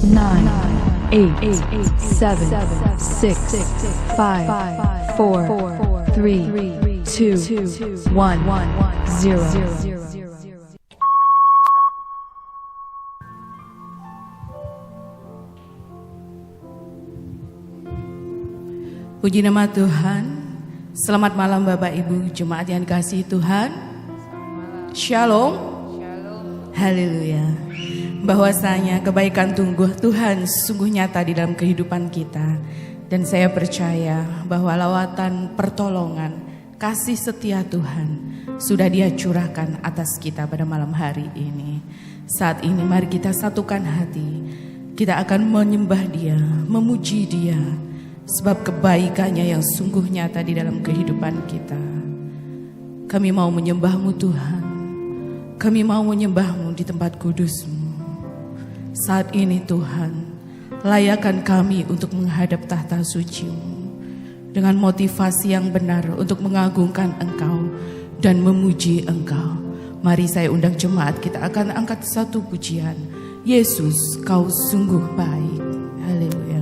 9, 8, 7, 6, 5, 4, 3, 2, 1, 0. Puji nama Tuhan. Selamat malam Bapak Ibu Jemaat yang dikasihi Tuhan. Shalom. Haleluya. Bahwasanya kebaikan Tuhan sungguh nyata di dalam kehidupan kita. Dan saya percaya bahwa lawatan pertolongan, kasih setia Tuhan sudah Dia curahkan atas kita pada malam hari ini. Saat ini mari kita satukan hati. Kita akan menyembah Dia, memuji Dia, sebab kebaikannya yang sungguh nyata di dalam kehidupan kita. Kami mau menyembah-Mu Tuhan. Kami mau menyembah-Mu di tempat kudus-Mu. Saat ini Tuhan, layakkan kami untuk menghadap tahta suci-Mu dengan motivasi yang benar untuk mengagungkan Engkau dan memuji Engkau. Mari saya undang jemaat, kita akan angkat satu pujian. Yesus, Kau sungguh baik. Haleluya.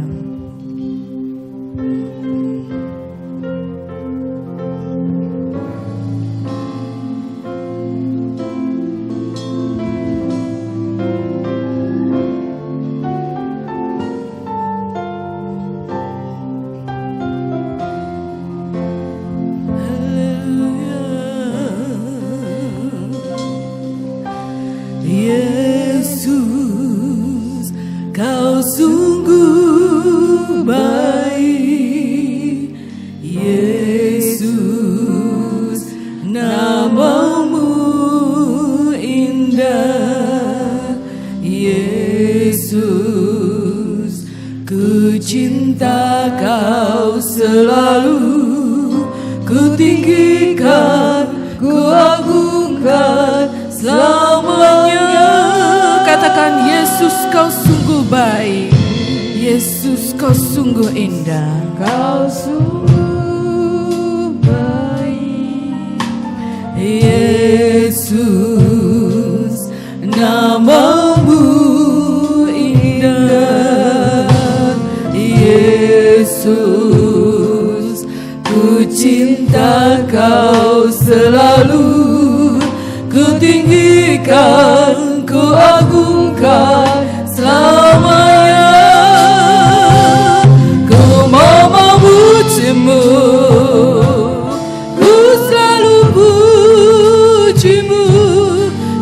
Yesus, Kau sungguh baik. Yesus, nama-Mu indah. Yesus, ku cinta Kau selalu. Ku tinggikan, ku agungkan selamanya. Katakan, Yesus Kau sungguh baik. Yesus Kau sungguh indah. Kau sungguh baik. Yesus, nama-Mu indah. Yesus, ku cinta Kau selalu. Ku tinggikan, ku agungkan selamanya. Ku mau memuji-Mu, ku selalu puji-Mu.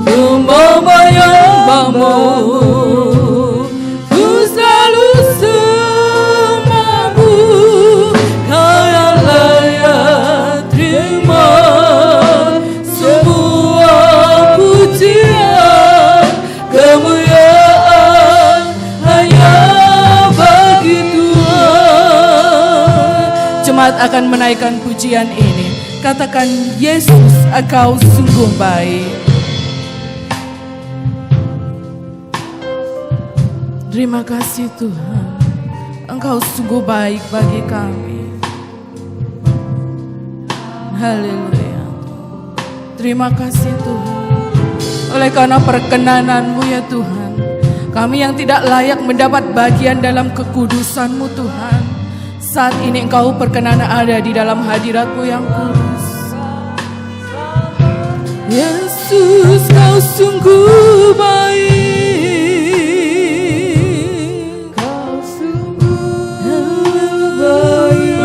Ku mau menyembah-Mu, ku selalu sembah-Mu. Kau yang layak terima semua pujian, kemuliaan hanya bagi Tuhan. Jemaat akan menaikkan pujian ini. Katakan, Yesus Engkau sungguh baik. Terima kasih Tuhan, Engkau sungguh baik bagi kami. Haleluya. Terima kasih Tuhan, oleh karena perkenanan-Mu ya Tuhan, kami yang tidak layak mendapat bagian dalam kekudusan-Mu Tuhan, saat ini Engkau berkenan ada di dalam hadirat-Mu yang kudus. Yesus, Kau sungguh baik. Kau sungguh baik.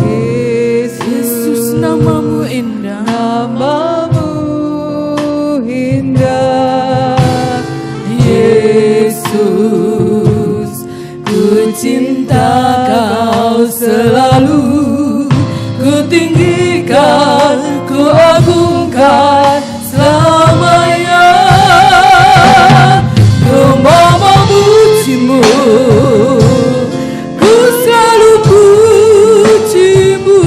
Yesus, nama-Mu indah. Nama-Mu indah. Yesus, ku cinta Kau selalu. Ku tinggikan, ku agungkan selamanya. Ku mau memuji-Mu, ku selalu puji-Mu.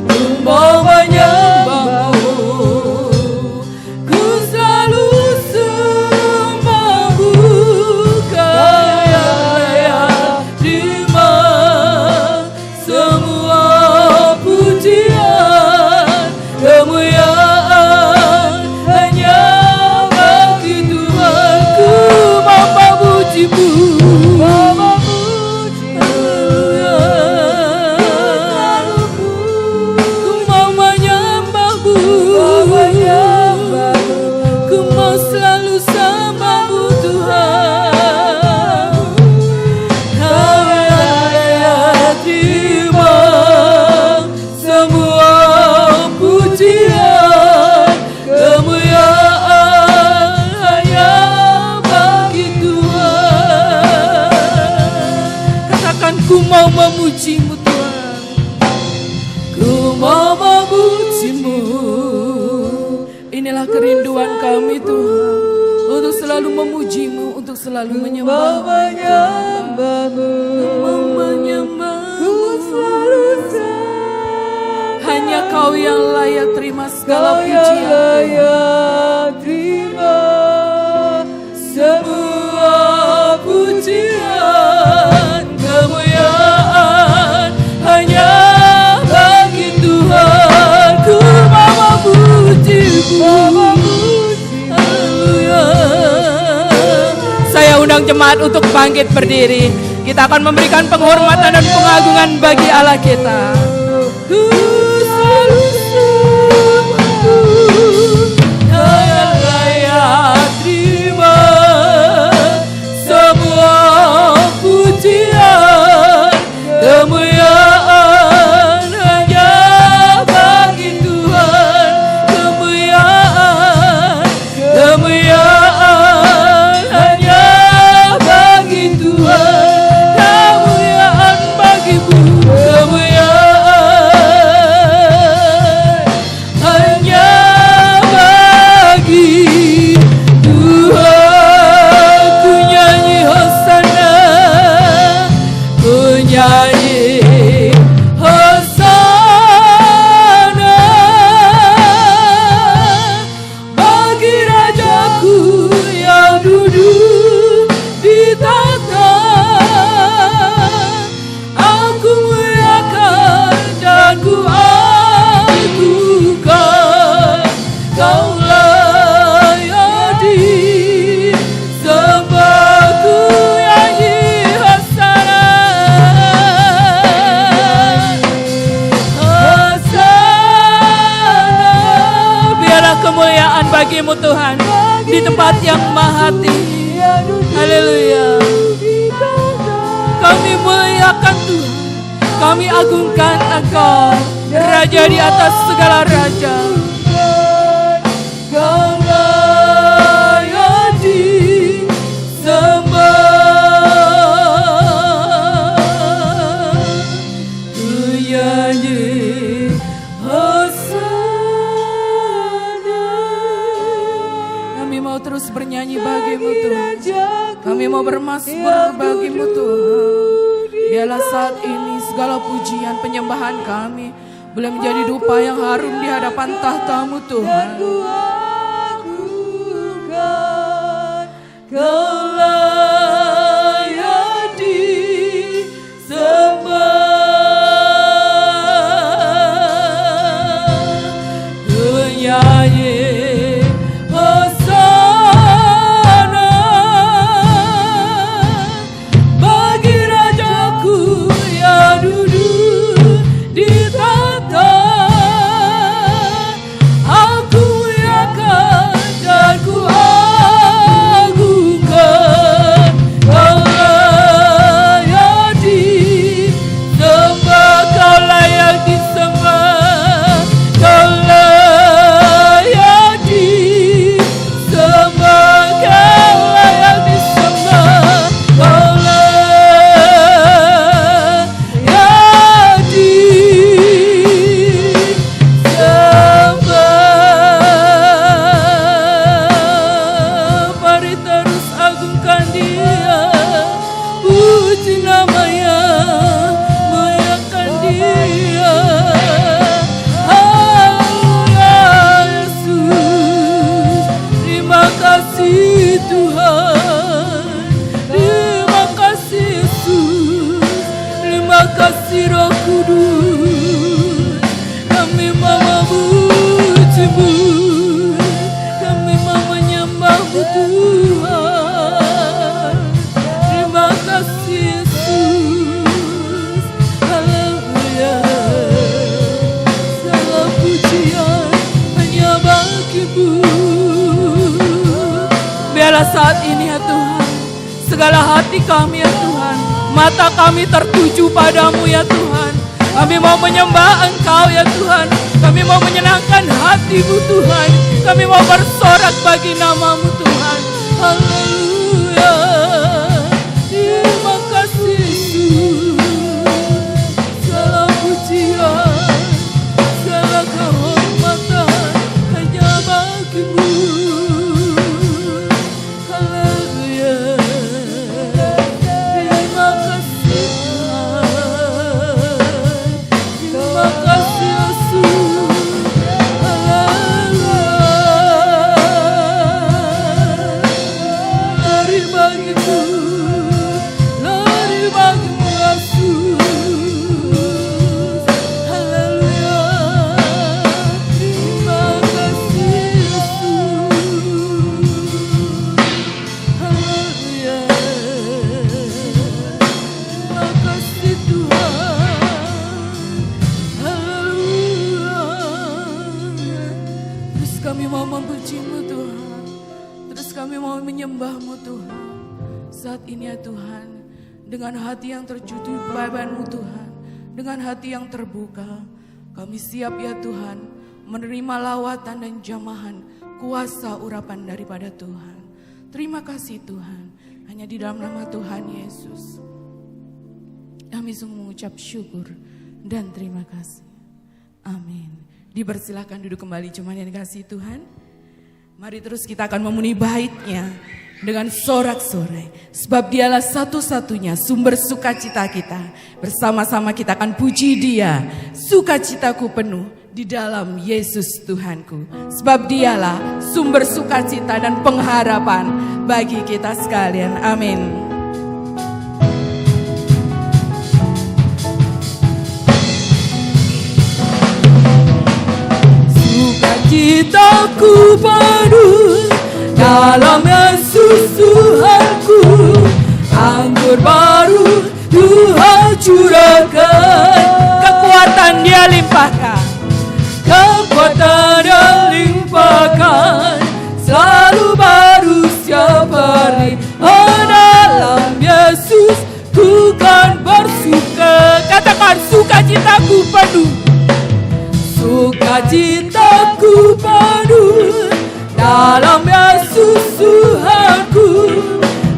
Ku mau menyembah-Mu, ku selalu sembah-Mu. Kau yang layak terima semua pujian, kemuliaan katakan ku mau memuji-Mu Tuhan. Ku mau memuji-Mu. Inilah kerinduan kami Tuhan, untuk selalu memuji-Mu, untuk selalu menyembah-Mu. Ku selalu hanya Kau yang layak terima segala Kau yang pujian. layak terima semua pujian, kemuliaan hanya bagi Tuhan. Ku mau memuji-Mu. Haleluya. Saya undang jemaat untuk bangkit berdiri. Kita akan memberikan penghormatan dan pengagungan bagi Allah kita. Ku selalu Kau yang layak terima semua pujian, kemuliaan hanya bagi Tuhan. Kemuliaan hanya bagi Tuhan. Kemuliaan bagi-Mu. Kemuliaan hanya bagi Tuhan. Ku nyanyi hosana, ku nyanyi hosana bagi Rajaku yang duduk di tahta. Aku muliakan dan ku agungkan. Kau layak disembah. Ku nyanyi hosana, hosana. Biarlah kemuliaan bagi-Mu Tuhan di tempat yang maha tinggi. Haleluya. Kami muliakan Tuhan, kami agungkan Engkau, Raja di atas segala raja. Kau layak disembah. Ku nyanyi hosana. Kami mau terus bernyanyi bagi-Mu Tuhan. Kami mau bermasmur bagi-Mu Tuhan. Biarlah saat ini segala pujian penyembahan kami boleh menjadi dupa yang harum di hadapan tahta-Mu Tuhan. Kau layak disembah. Ku nyanyi hosana bagi Rajaku yang duduk di tahta. Aku muliakan dan ku agungkan. Kau layak disembah. Kau layak disembah. Kau layak disembah. Kau layak disembah. Kau layak disembah. Mari terus agungkan Dia, puji namanya, muliakan Dia. Haleluya Yesus. Terima kasih Tuhan. Terima kasih Yesus. Terima kasih Roh Kudus. Kami mau memuji-Mu. Kami mau menyembah-Mu Tuhan. Terima kasih Yesus. Haleluya. Segala pujian hanya bagi-Mu. Biarlah saat ini ya Tuhan, segala hati kami ya Tuhan, mata kami tertuju padamu ya Tuhan. Kami mau menyembah Engkau ya Tuhan. Kami mau menyenangkan hati-Mu Tuhan. Kami mau bersorak bagi nama-Mu Tuhan. Haleluya. Terima kasih Yesus. kasih Tuhan. Haleluya. Terus kami mau memuji-Mu Tuhan. Terus kami mau menyembah-Mu Tuhan. Saat ini ya Tuhan, dengan hati yang tertuju padamu Tuhan, dengan hati yang terbuka, kami siap ya Tuhan menerima lawatan dan jamahan kuasa urapan daripada Tuhan. Terima kasih Tuhan, hanya di dalam nama Tuhan Yesus kami sungguh mengucap syukur dan terima kasih. Amin. Dipersilakan duduk kembali jemaat yang dikasihi Tuhan. Mari terus kita akan memenuhi bait-Nya dengan sorak-sorai, sebab Dialah satu-satunya sumber sukacita kita. Bersama-sama kita akan puji Dia, sukacitaku penuh di dalam Yesus Tuhanku. Sebab Dialah sumber sukacita dan pengharapan bagi kita sekalian. Amin. Sukacitaku penuh dalam Yesus Tuhanku. Anggur baru Tuhan curahkan, Kekuatan Dia limpahkan, kekuatan Dia limpahkan, selalu baru setiap hari. Oh, dalam Yesus ku kan bersuka. katakan sukacitaku penuh. Sukacitaku penuh dalam Yesus Tuhanku.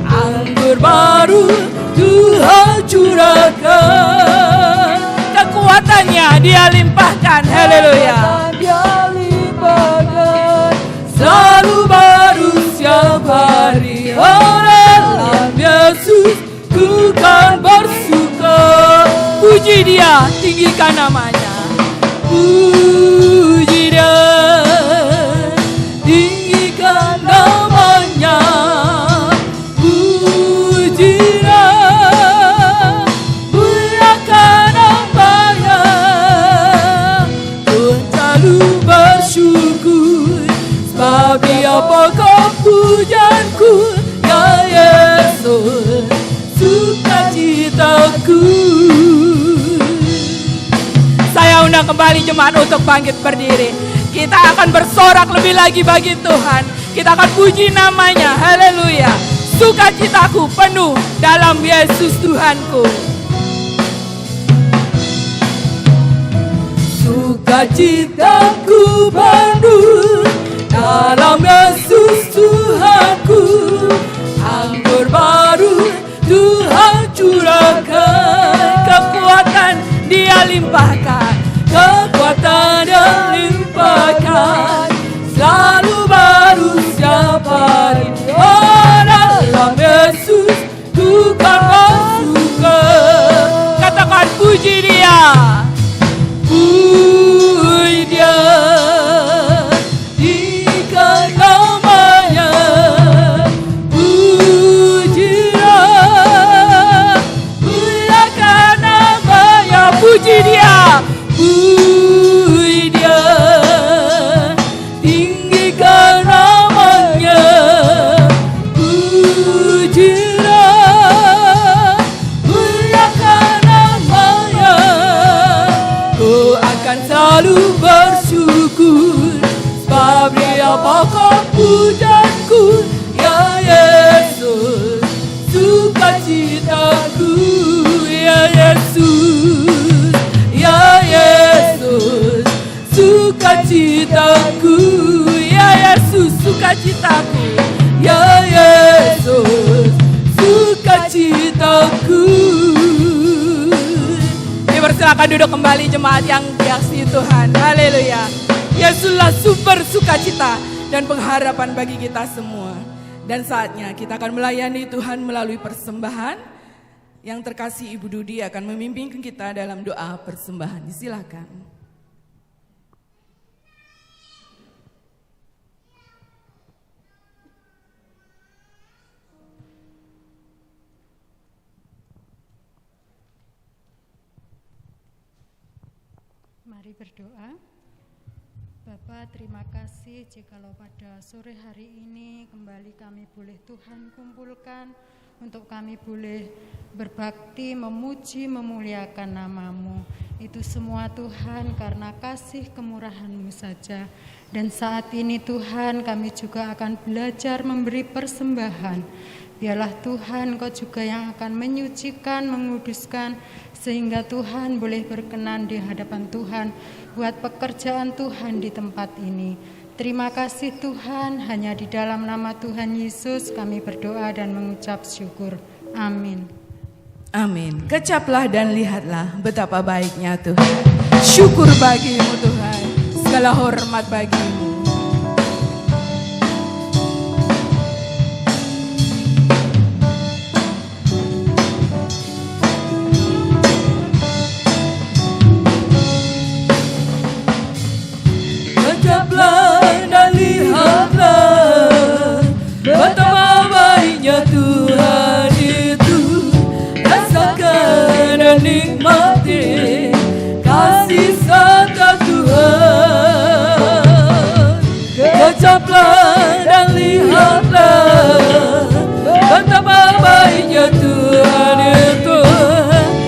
Anggur baru Tuhan curahkan, Kekuatannya Dia limpahkan. Haleluya. Dia limpahkan, selalu baru setiap hari. Oh, dalam Yesus ku kan bersuka. Puji Dia, tinggikan namanya. Puji Dia, tinggikan namanya. Puji Dia, muliakan namanya. Ku selalu bersyukur, sebab Dia pokok pujianku. Ya Yesus, sukacitaku. Saya undang kembali jemaat untuk bangkit berdiri. Kita akan bersorak lebih lagi bagi Tuhan. Kita akan puji namanya. Haleluya. Sukacitaku penuh dalam Yesus Tuhanku. Sukacitaku penuh dalam Yesus Tuhanku. Anggur baru Tuhan curahkan, Kekuatan Dia limpahkan, kekuatan Dia limpahkan, selalu baru setiap hari. Oh, dalam Yesus ku kan bersuka. katakan puji Dia. Puji Dia, tinggikan namanya. Puji Dia, muliakan namanya. Puji Dia. Puji Dia, tinggikan namanya. Puji Dia, muliakan namanya. Ku akan selalu bersyukur, sebab Dia pokok pujianku. Ya Yesus, sukacitaku. Ya Yesus, ya Yesus, sukacitaku. Ya Yesus, sukacitaku. Ya Yesus, sukacitaku. Dipersilakan duduk kembali jemaat yang dikasihi Tuhan. Haleluya. Yesuslah sumber sukacita dan pengharapan bagi kita semua. Dan saatnya kita akan melayani Tuhan melalui persembahan. Yang terkasih Ibu Dudi akan memimpin kita dalam doa persembahan. Silakan. Mari berdoa. Bapa, terima kasih jikalau pada sore hari ini kembali kami boleh Tuhan kumpulkan untuk kami boleh berbakti, memuji, memuliakan nama-Mu. Itu semua Tuhan karena kasih kemurahan-Mu saja. Dan saat ini Tuhan kami juga akan belajar memberi persembahan. Biarlah Tuhan Kau juga yang akan menyucikan, menguduskan, sehingga Tuhan boleh berkenan di hadapan Tuhan buat pekerjaan Tuhan di tempat ini. Terima kasih Tuhan, hanya di dalam nama Tuhan Yesus kami berdoa dan mengucap syukur. Amin. Amin. Kecaplah dan lihatlah betapa baiknya Tuhan. Syukur bagimu Tuhan, segala hormat bagimu. Kecaplah dan lihatlah betapa baiknya Tuhan itu. Rasakan dan nikmati kasih serta Tuhan. Kecaplah dan lihatlah betapa baiknya Tuhan itu.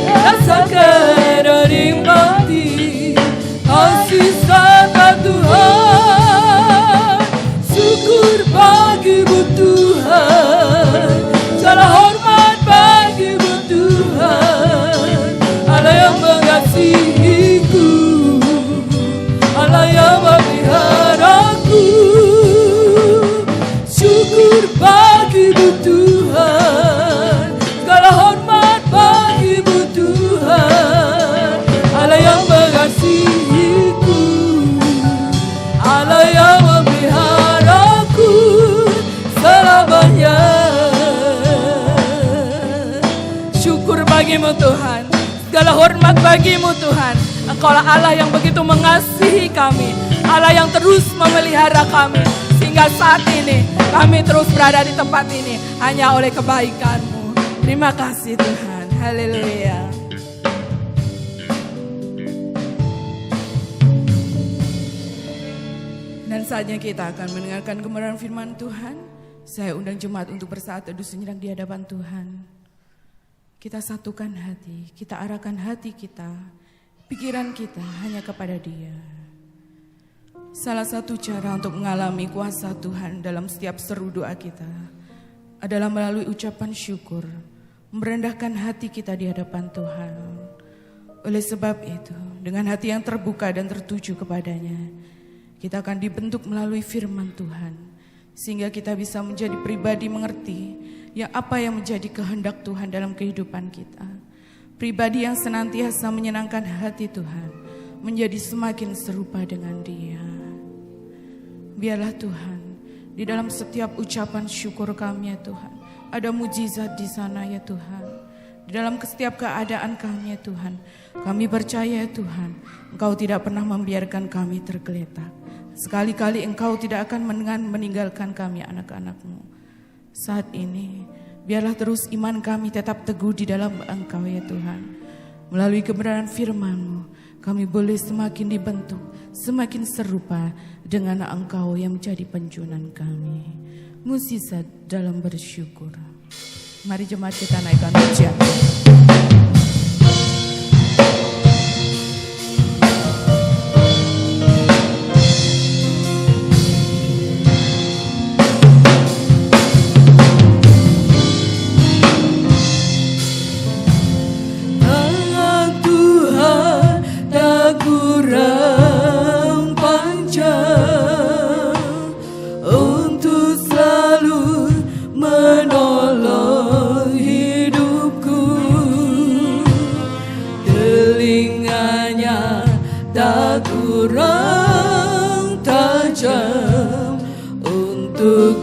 Rasakan dan nikmati kasih serta Tuhan. Syukur bagimu Tuhan, segala hormat bagimu Tuhan. Allah yang mengasihiku, Allah yang memeliharaku. Syukur bagimu Tuhan, segala hormat bagimu Tuhan. Allah yang mengasihiku, Allah yang memeliharaku selamanya. Syukur bagimu Tuhan, segala hormat bagimu Tuhan. Engkaulah Allah yang begitu mengasihi kami, Allah yang terus memelihara kami, sehingga saat ini kami terus berada di tempat ini hanya oleh kebaikan-Mu. Terima kasih Tuhan, haleluya. Dan saatnya kita akan mendengarkan kebenaran firman Tuhan. Saya undang jemaat untuk bersaat teduh sejenak di hadapan Tuhan. Kita satukan hati, kita arahkan hati kita, pikiran kita hanya kepada Dia. Salah satu cara untuk mengalami kuasa Tuhan dalam setiap seru doa kita adalah melalui ucapan syukur, merendahkan hati kita di hadapan Tuhan. Oleh sebab itu, dengan hati yang terbuka dan tertuju kepadanya, kita akan dibentuk melalui firman Tuhan, sehingga kita bisa menjadi pribadi mengerti apa yang menjadi kehendak Tuhan dalam kehidupan kita. Pribadi yang senantiasa menyenangkan hati Tuhan, menjadi semakin serupa dengan Dia. Biarlah Tuhan, di dalam setiap ucapan syukur kami ya Tuhan, ada mujizat di sana ya Tuhan. Di dalam setiap keadaan kami ya Tuhan, kami percaya ya Tuhan, Engkau tidak pernah membiarkan kami tergeletak. Sekali-kali Engkau tidak akan meninggalkan kami anak-anak-Mu. Saat ini, biarlah terus iman kami tetap teguh di dalam Engkau ya Tuhan. Melalui kebenaran firman-Mu, kami boleh semakin dibentuk, semakin serupa dengan Engkau yang menjadi penjunan kami. Mukjizat dalam bersyukur. Mari jemaat kita naikkan pujian.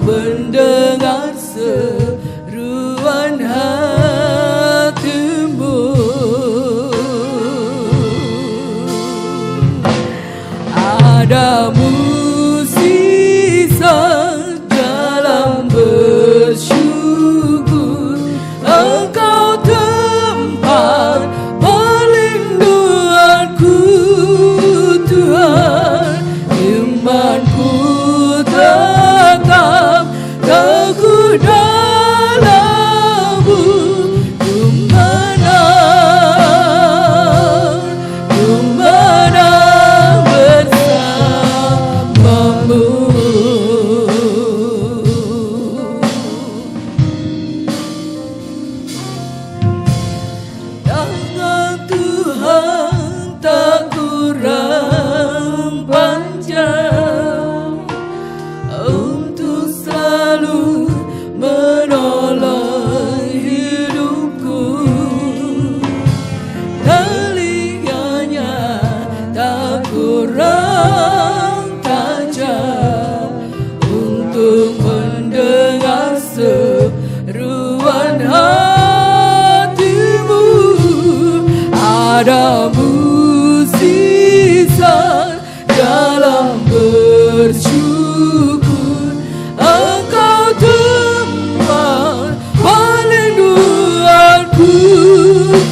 Mendengar seruan hatimu, ada mukjizat dalam bersyukur. Engkau tempat perlindunganku Tuhan, imanku tetap teguh dalam ada mukjizat dalam bersyukur. Engkau tempat perlindunganku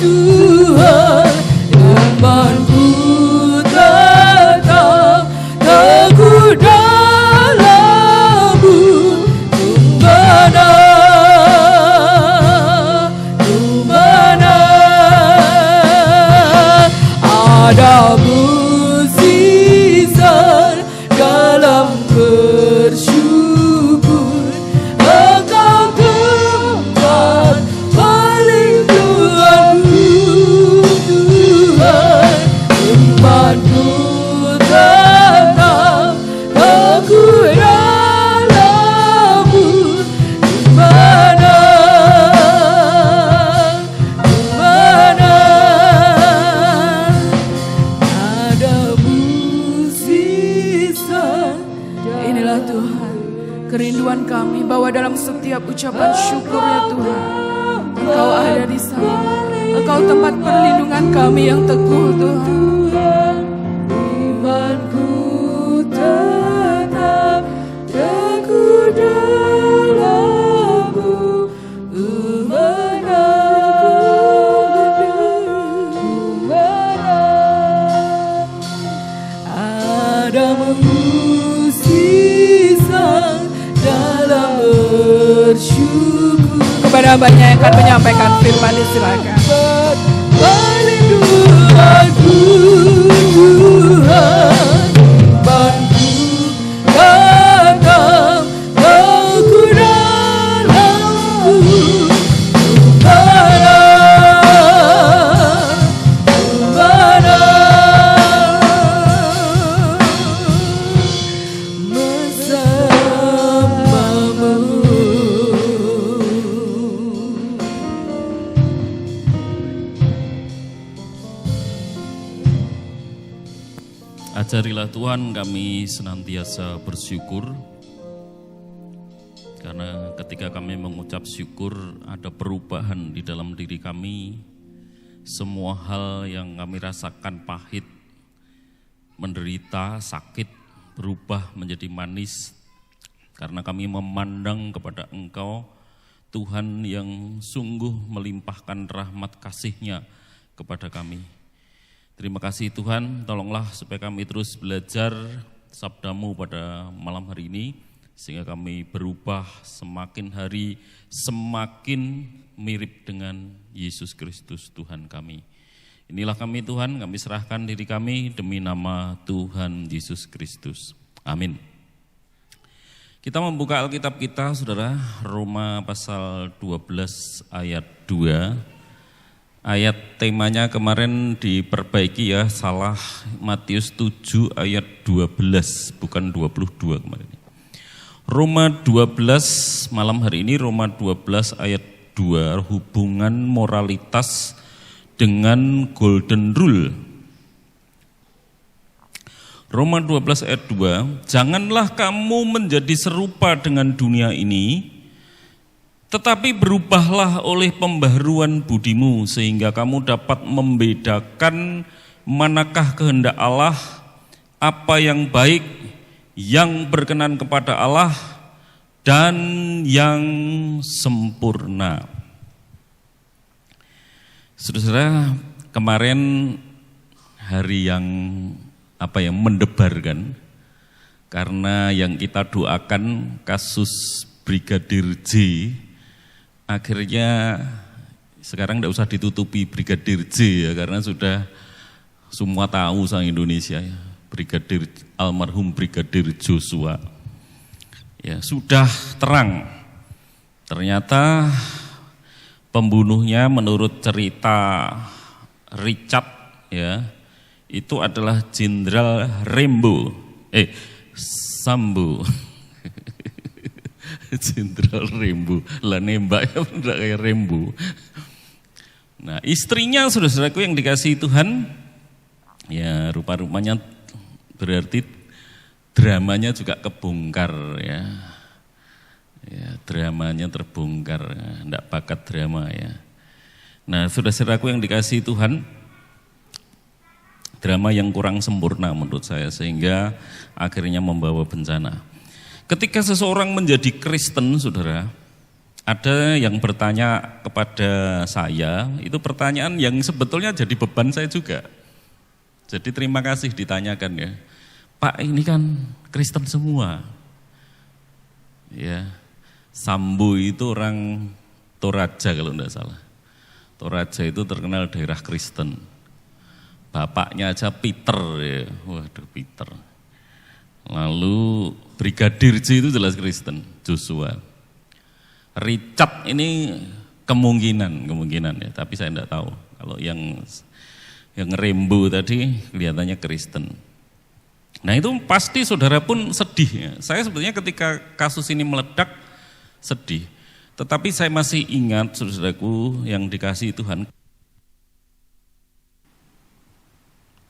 Tuhan, imanku tetap teguh dalam-Mu. Tumana ada mukjizat dalam bersyukur. Engkau tempat perlindunganku Tuhan, imanku tetap teguh dalam-Mu. Ada mukjizat. Inilah Tuhan kerinduan kami, bahwa dalam setiap ucapan syukur ya Tuhan, Engkau ada di sana. Engkau tempat perlindungan kami yang teguh Tuhan. Imanku tetap teguh dalam-Mu. Ada mukjizat dalam bersyukur. Kepada hambanya yang akan menyampaikan firman, silakan. Perlindunganku Tuhan, imanku tetap teguh dalam-Mu. Ajarilah Tuhan kami senantiasa bersyukur, karena ketika kami mengucap syukur ada perubahan di dalam diri kami. Semua hal yang kami rasakan pahit, menderita, sakit berubah menjadi manis, karena kami memandang kepada Engkau Tuhan yang sungguh melimpahkan rahmat kasih-Nya kepada kami. Terima kasih Tuhan, tolonglah supaya kami terus belajar sabda-Mu pada malam hari ini, sehingga kami berubah semakin hari semakin mirip dengan Yesus Kristus Tuhan kami. Inilah kami Tuhan, kami serahkan diri kami demi nama Tuhan Yesus Kristus. Amin. Kita membuka Alkitab kita, saudara, Roma pasal 12 ayat 2. Ayat temanya kemarin diperbaiki ya, salah, Matius 7 ayat 12, bukan 22 kemarin. Roma 12 malam hari ini, Roma 12 ayat 2, hubungan moralitas dengan golden rule. Roma 12 ayat 2, janganlah kamu menjadi serupa dengan dunia ini, tetapi berubahlah oleh pembaharuan budimu, sehingga kamu dapat membedakan manakah kehendak Allah, apa yang baik, yang berkenan kepada Allah, dan yang sempurna. Saudara, kemarin hari yang mendebarkan, karena yang kita doakan kasus Brigadir J, akhirnya sekarang tidak usah ditutupi Brigadir J ya, karena sudah semua tahu sang Indonesia ya, almarhum Brigadir Joshua. Ya, sudah terang. Ternyata pembunuhnya menurut cerita Richard ya, itu adalah Jenderal Sambo. Jenderal Rembo, lah nembaknya enggak kayak Rembo. Nah, istrinya saudara-saudaraku yang dikasihi Tuhan, ya rupa-rupanya berarti dramanya juga kebongkar ya. Ya, dramanya terbongkar, enggak bakat drama ya. Nah, saudara-saudaraku yang dikasihi Tuhan, drama yang kurang sempurna menurut saya, sehingga akhirnya membawa bencana. Ketika seseorang menjadi Kristen, saudara, ada yang bertanya kepada saya, itu pertanyaan yang sebetulnya jadi beban saya juga. Jadi terima kasih ditanyakan ya, Pak ini kan Kristen semua. Ya, Sambo itu orang Toraja kalau tidak salah. Toraja itu terkenal daerah Kristen. Bapaknya aja Peter ya, waduh Peter. Lalu Brigadir J itu jelas Kristen, Joshua. Richard ini kemungkinan ya, tapi saya tidak tahu. Kalau yang Rembo tadi kelihatannya Kristen. Nah itu pasti saudara pun sedih ya. Saya sebetulnya ketika kasus ini meledak sedih. Tetapi saya masih ingat saudaraku yang dikasihi Tuhan.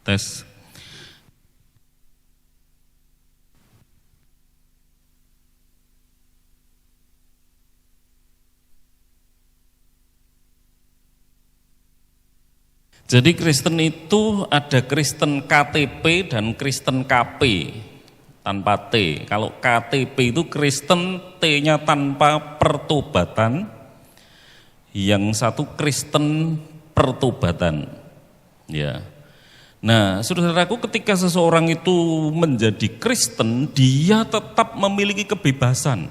Tes. Jadi Kristen itu ada Kristen KTP dan Kristen KP tanpa T. Kalau KTP itu Kristen, T-nya tanpa pertobatan. Yang satu Kristen pertobatan. Ya. Nah, saudaraku, ketika seseorang itu menjadi Kristen, dia tetap memiliki kebebasan.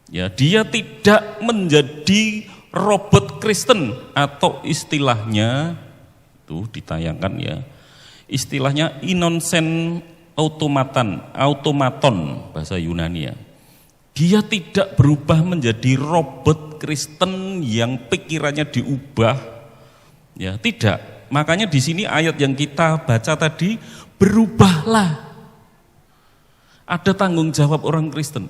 Ya, dia tidak menjadi robot Kristen atau istilahnya itu ditayangkan ya. Istilahnya innocent automaton bahasa Yunani ya. Dia tidak berubah menjadi robot Kristen yang pikirannya diubah. Ya, tidak. Makanya di sini ayat yang kita baca tadi, berubahlah. Ada tanggung jawab orang Kristen.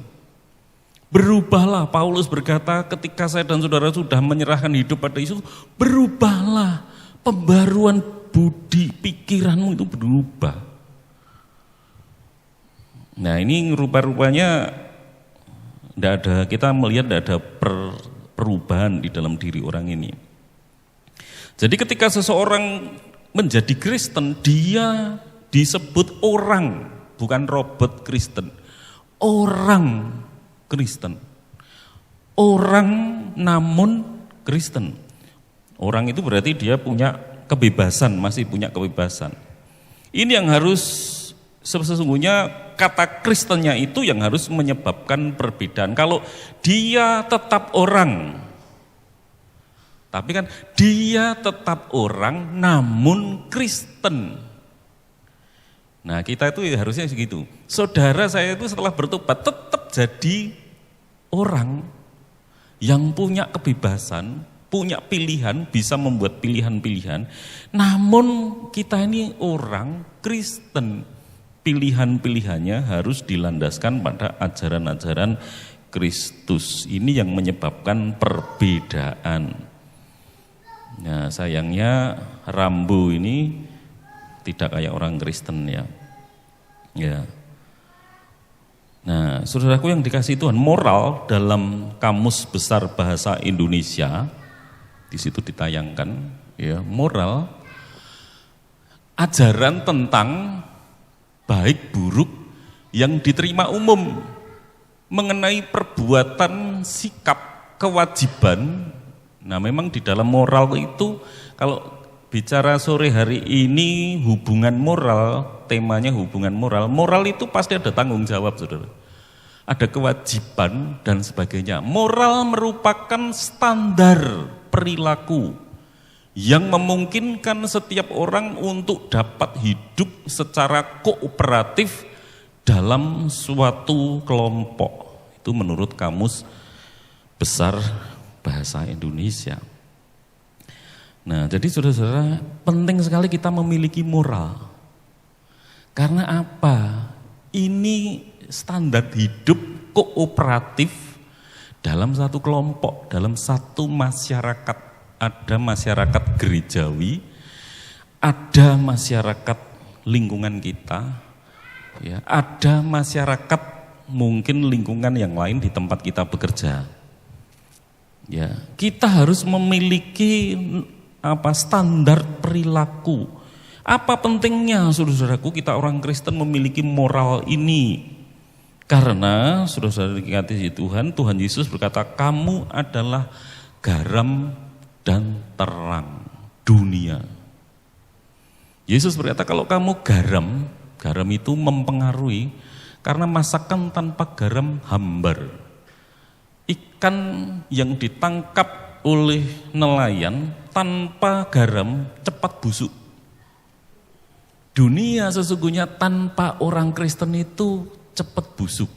Berubahlah, Paulus berkata ketika saya dan saudara sudah menyerahkan hidup pada Yesus, berubahlah. Pembaruan budi pikiranmu itu berubah. Nah ini rupa-rupanya tidak ada, kita melihat tidak ada perubahan di dalam diri orang ini. Jadi ketika seseorang menjadi Kristen, dia disebut orang, bukan robot Kristen. Orang Kristen. Orang namun Kristen. Orang itu berarti dia punya kebebasan, masih punya kebebasan. Ini yang harus sesungguhnya kata Kristennya itu yang harus menyebabkan perbedaan. Kalau dia tetap orang, tapi kan dia tetap orang namun Kristen. Nah kita itu harusnya segitu. Saudara saya itu setelah bertobat tetap jadi orang yang punya kebebasan, punya pilihan, bisa membuat pilihan-pilihan. Namun kita ini orang Kristen. Pilihan-pilihannya harus dilandaskan pada ajaran-ajaran Kristus. Ini yang menyebabkan perbedaan. Nah sayangnya Rambo ini tidak kayak orang Kristen ya. Ya. Nah, saudaraku yang dikasihi Tuhan, moral dalam Kamus Besar Bahasa Indonesia di situ ditayangkan ya, moral ajaran tentang baik buruk yang diterima umum mengenai perbuatan, sikap, kewajiban. Nah memang di dalam moral itu kalau bicara sore hari ini hubungan moral, temanya hubungan moral. Moral itu pasti ada tanggung jawab, saudara. Ada kewajiban dan sebagainya. Moral merupakan standar perilaku yang memungkinkan setiap orang untuk dapat hidup secara kooperatif dalam suatu kelompok. Itu menurut Kamus Besar Bahasa Indonesia. Nah, jadi saudara-saudara, penting sekali kita memiliki moral. Karena apa? Ini standar hidup kooperatif dalam satu kelompok, dalam satu masyarakat. Ada masyarakat gerejawi, ada masyarakat lingkungan kita, ya, ada masyarakat mungkin lingkungan yang lain di tempat kita bekerja. Ya, kita harus memiliki standar perilaku Apa pentingnya saudara-saudaraku kita orang Kristen memiliki moral ini? Karena saudara-saudara dikasihi Tuhan, Tuhan Yesus berkata, kamu adalah garam dan terang dunia. Yesus berkata kalau kamu garam, garam itu mempengaruhi karena masakan tanpa garam hambar. Ikan yang ditangkap oleh nelayan tanpa garam cepat busuk. Dunia sesungguhnya tanpa orang Kristen itu cepat busuk.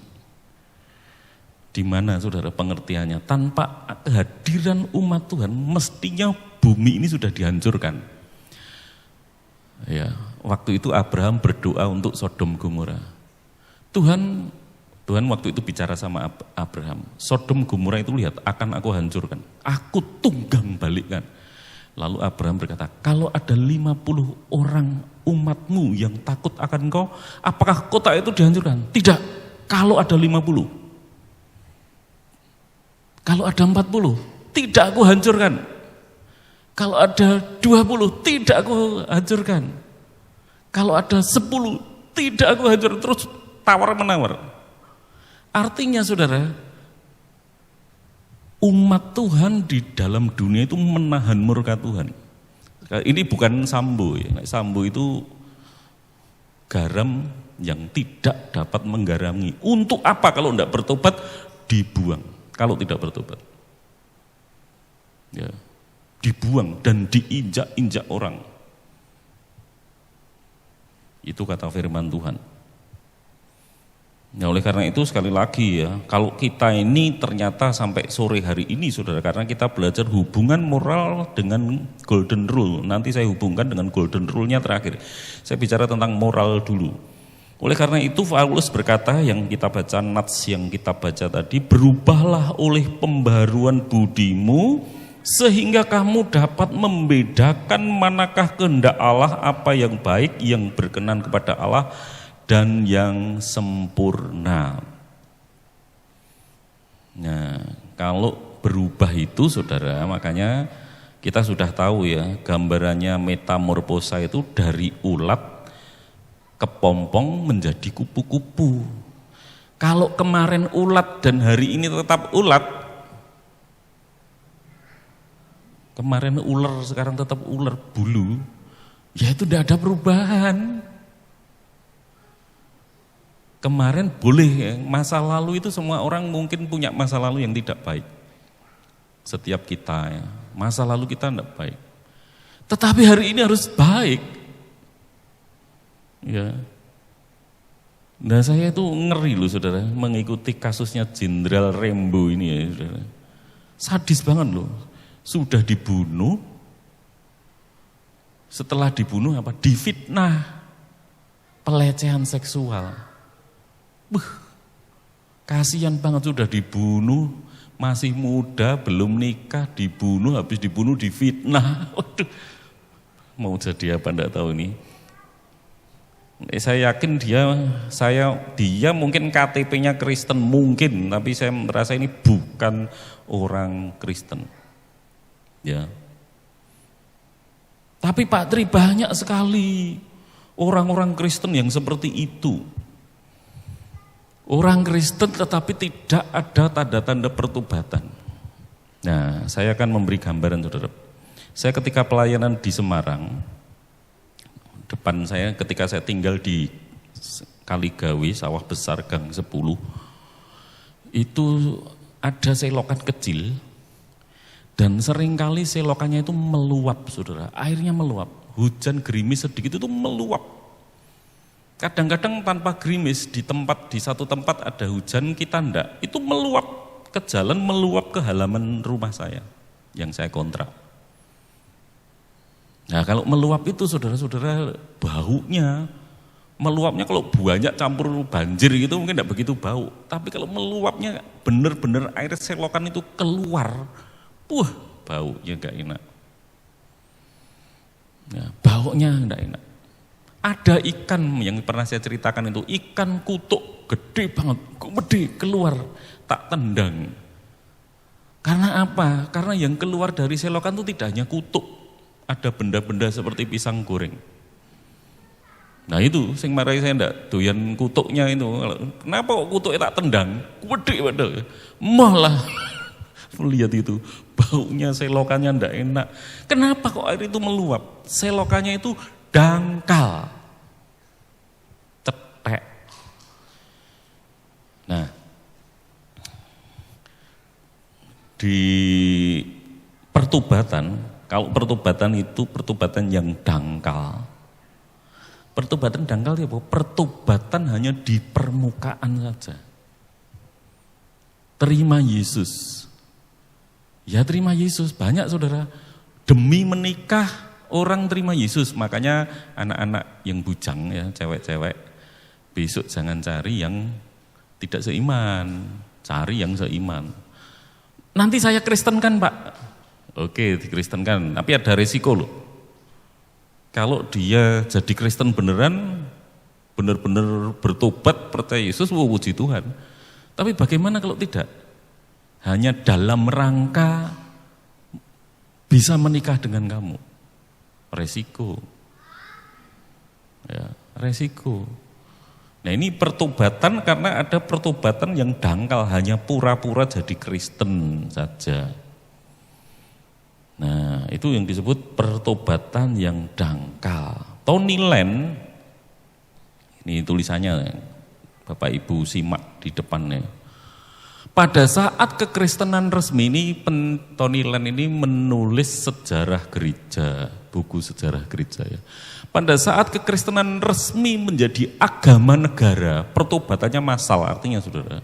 Di mana saudara pengertiannya? Tanpa kehadiran umat Tuhan mestinya bumi ini sudah dihancurkan. Ya, waktu itu Abraham berdoa untuk Sodom Gomora. Tuhan waktu itu bicara sama Abraham, Sodom Gomora itu lihat akan aku hancurkan, aku tunggang balikkan. Lalu Abraham berkata, kalau ada 50 orang umatmu yang takut akan engkau, apakah kota itu dihancurkan? Tidak, kalau ada 50. Kalau ada 40, tidak aku hancurkan. Kalau ada 20, tidak aku hancurkan. Kalau ada 10, tidak aku hancurkan. Terus tawar-menawar. Artinya saudara, umat Tuhan di dalam dunia itu menahan murka Tuhan. Ini bukan Sambo ya. Sambo itu garam yang tidak dapat menggarami. Untuk apa kalau tidak bertobat? Dibuang. Kalau tidak bertobat, ya, dibuang dan diinjak-injak orang. Itu kata firman Tuhan. Nah, oleh karena itu sekali lagi ya, kalau kita ini ternyata sampai sore hari ini saudara, karena kita belajar hubungan moral dengan golden rule. Nanti saya hubungkan dengan golden rule-nya terakhir. Saya bicara tentang moral dulu. Oleh karena itu Paulus berkata yang kita baca, nats yang kita baca tadi, berubahlah oleh pembaharuan budimu sehingga kamu dapat membedakan manakah kehendak Allah, apa yang baik, yang berkenan kepada Allah dan yang sempurna. Nah, kalau berubah itu saudara, makanya kita sudah tahu ya, gambarannya metamorfosa itu dari ulat kepompong menjadi kupu-kupu. Kalau kemarin ulat dan hari ini tetap ulat, kemarin ular sekarang tetap ular bulu, ya itu tidak ada perubahan. Kemarin boleh ya, masa lalu itu semua orang mungkin punya masa lalu yang tidak baik. Setiap kita ya, masa lalu kita tidak baik. Tetapi hari ini harus baik. Ya. Nah saya itu ngeri loh saudara, mengikuti kasusnya Jenderal Rembo ini ya saudara. Sadis banget loh, sudah dibunuh, setelah dibunuh apa? Difitnah, pelecehan seksual. Kasihan banget, sudah dibunuh, masih muda, belum nikah, dibunuh, habis dibunuh difitnah. Waduh, mau jadi apa enggak tahu ini. Saya yakin dia mungkin KTP-nya Kristen mungkin, tapi saya merasa ini bukan orang Kristen. Ya. Tapi Pak Tri, banyak sekali orang-orang Kristen yang seperti itu. Orang Kristen tetapi tidak ada tanda-tanda pertobatan. Nah, saya akan memberi gambaran saudara. Saya ketika pelayanan di Semarang, depan saya ketika saya tinggal di Kaligawe, Sawah Besar, Gang 10, itu ada selokan kecil dan seringkali selokannya itu meluap saudara, airnya meluap, hujan gerimis sedikit itu meluap. Kadang-kadang tanpa gerimis di satu tempat ada hujan, kita ndak, itu meluap ke jalan, meluap ke halaman rumah saya yang saya kontrak. Nah kalau meluap itu saudara-saudara baunya, meluapnya kalau banyak campur banjir gitu mungkin tidak begitu bau. Tapi kalau meluapnya benar-benar air selokan itu keluar, baunya gak enak. Nah, baunya gak enak. Ada ikan yang pernah saya ceritakan itu, ikan kutuk gede banget, gede keluar, tak tendang. Karena apa? Karena yang keluar dari selokan itu tidak hanya kutuk. Ada benda-benda seperti pisang goreng. Nah itu, sing marai saya ndak doyan kutuknya itu. Kenapa kok kutuknya tak tendang? Gede padahal. Malah lihat itu, baunya selokannya ndak enak. Kenapa kok air itu meluap? Selokannya itu dangkal. Cetek. Nah, di pertobatan, kalau pertobatan itu pertobatan yang dangkal. Pertobatan dangkal ya, pertobatan hanya di permukaan saja. Terima Yesus. Ya terima Yesus, banyak saudara. Demi menikah orang terima Yesus. Makanya anak-anak yang bujang ya, cewek-cewek, besok jangan cari yang tidak seiman, cari yang seiman. Nanti saya kristenkan Pak. Oke, dikristenkan, tapi ada resiko loh. Kalau dia jadi Kristen beneran, benar-benar bertobat, percaya Yesus, puji Tuhan. Tapi bagaimana kalau tidak? Hanya dalam rangka bisa menikah dengan kamu. Resiko. Ya, resiko. Nah ini pertobatan karena ada pertobatan yang dangkal, hanya pura-pura jadi Kristen saja. Nah itu yang disebut pertobatan yang dangkal. Tony Land, ini tulisannya Bapak Ibu simak di depannya. Pada saat kekristenan resmi ini, Tony Land ini menulis sejarah gereja, buku sejarah gereja ya. Pada saat kekristenan resmi menjadi agama negara, pertobatannya massal, artinya saudara,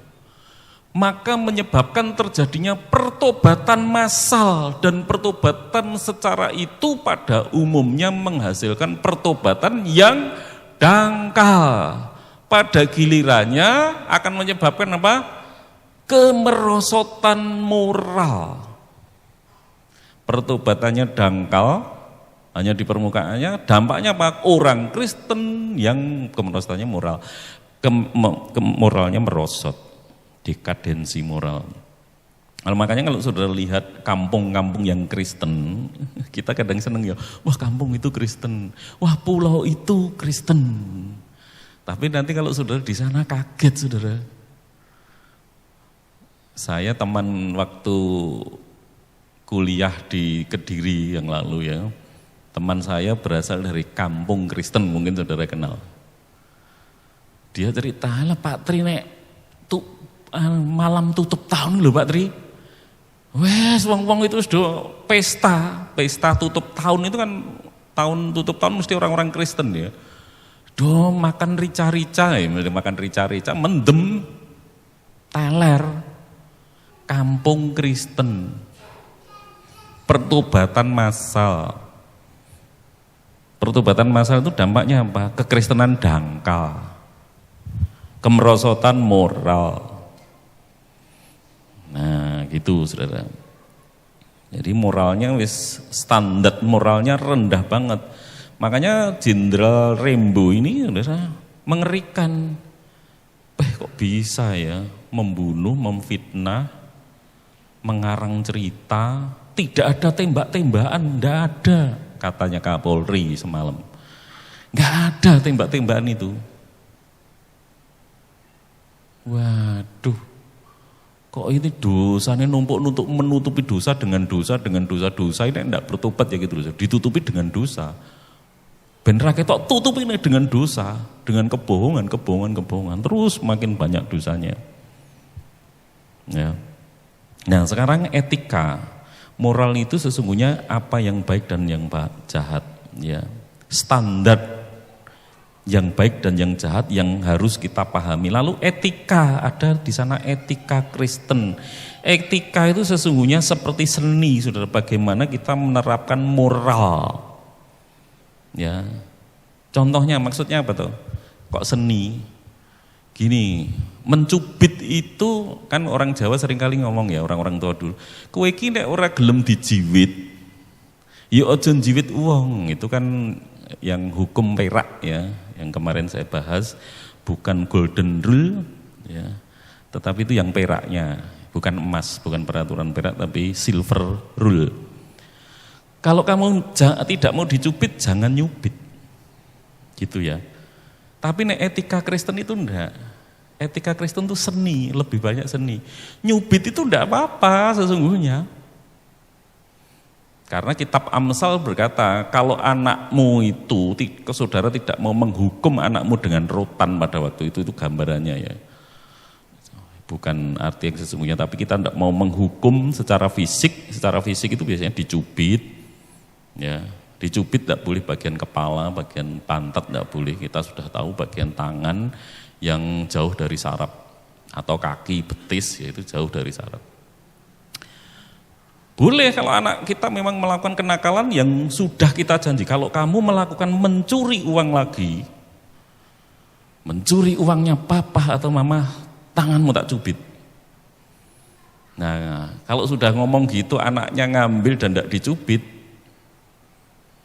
maka menyebabkan terjadinya pertobatan massal, dan pertobatan secara itu pada umumnya menghasilkan pertobatan yang dangkal. Pada gilirannya akan menyebabkan apa? Kemerosotan moral. Pertobatannya dangkal, hanya di permukaannya, dampaknya apa? Orang Kristen yang kemerosotannya moral, moralnya merosot. Dekadensi moral. Nah, makanya kalau saudara lihat kampung-kampung yang Kristen, kita kadang seneng ya, wah kampung itu Kristen, wah pulau itu Kristen. Tapi nanti kalau saudara di sana kaget saudara. Saya teman waktu kuliah di Kediri yang lalu ya, teman saya berasal dari kampung Kristen, mungkin saudara kenal. Dia cerita, lah Pak Tri nek malam tutup tahun lho Pak Tri. Wes wong-wong itu sudah pesta tutup tahun itu kan, tahun tutup tahun mesti orang-orang Kristen ya. Do makan rica-rica ya, makan rica-rica, mendem teler, kampung Kristen. Pertobatan massal. Pertobatan massal itu dampaknya apa? Kekristenan dangkal. Kemerosotan moral. Nah gitu saudara. Jadi moralnya wis, standar moralnya rendah banget. Makanya Jenderal Rembo ini saudara mengerikan. Kok bisa ya membunuh, memfitnah, mengarang cerita, tidak ada tembak-tembakan, tidak ada, katanya Kapolri semalam. Nggak ada tembak-tembakan itu. Waduh, kok ini dosanya numpuk untuk menutupi dosa dengan dosa, ini enggak bertobat ya gitu loh. Ditutupi dengan dosa. Ben rakyat tutupi ini dengan dosa, dengan kebohongan, terus makin banyak dosanya. Ya. Nah, sekarang etika, moral itu sesungguhnya apa yang baik dan yang jahat, ya. Standar yang baik dan yang jahat yang harus kita pahami. Lalu etika, ada di sana etika Kristen. Etika itu sesungguhnya seperti seni, saudara, bagaimana kita menerapkan moral. Ya, contohnya maksudnya apa tuh? Kok seni? Gini, mencubit itu kan orang Jawa seringkali ngomong ya, orang-orang tua dulu. Kowe iki nek ora gelem dijiwit, ya aja njiwit wong. Itu kan yang hukum perak ya, yang kemarin saya bahas, bukan golden rule ya, tetapi itu yang peraknya, bukan emas, bukan peraturan perak, tapi silver rule. Kalau kamu tidak mau dicubit, jangan nyubit, gitu ya. Tapi nek etika Kristen itu enggak. Etika Kristen itu seni, lebih banyak seni. Nyubit itu enggak apa-apa sesungguhnya. Karena kitab Amsal berkata, kalau anakmu itu, saudara tidak mau menghukum anakmu dengan rotan pada waktu itu gambarannya ya. Bukan arti yang sesungguhnya, tapi kita tidak mau menghukum secara fisik. Secara fisik itu biasanya dicubit, ya. Dicubit tidak boleh bagian kepala, bagian pantat tidak boleh. Kita sudah tahu bagian tangan yang jauh dari saraf, atau kaki, betis, yaitu jauh dari saraf. Boleh kalau anak kita memang melakukan kenakalan yang sudah kita janji. Kalau kamu melakukan mencuri uang lagi, mencuri uangnya papa atau mama, tanganmu tak cubit. Nah, kalau sudah ngomong gitu anaknya ngambil dan tidak dicubit,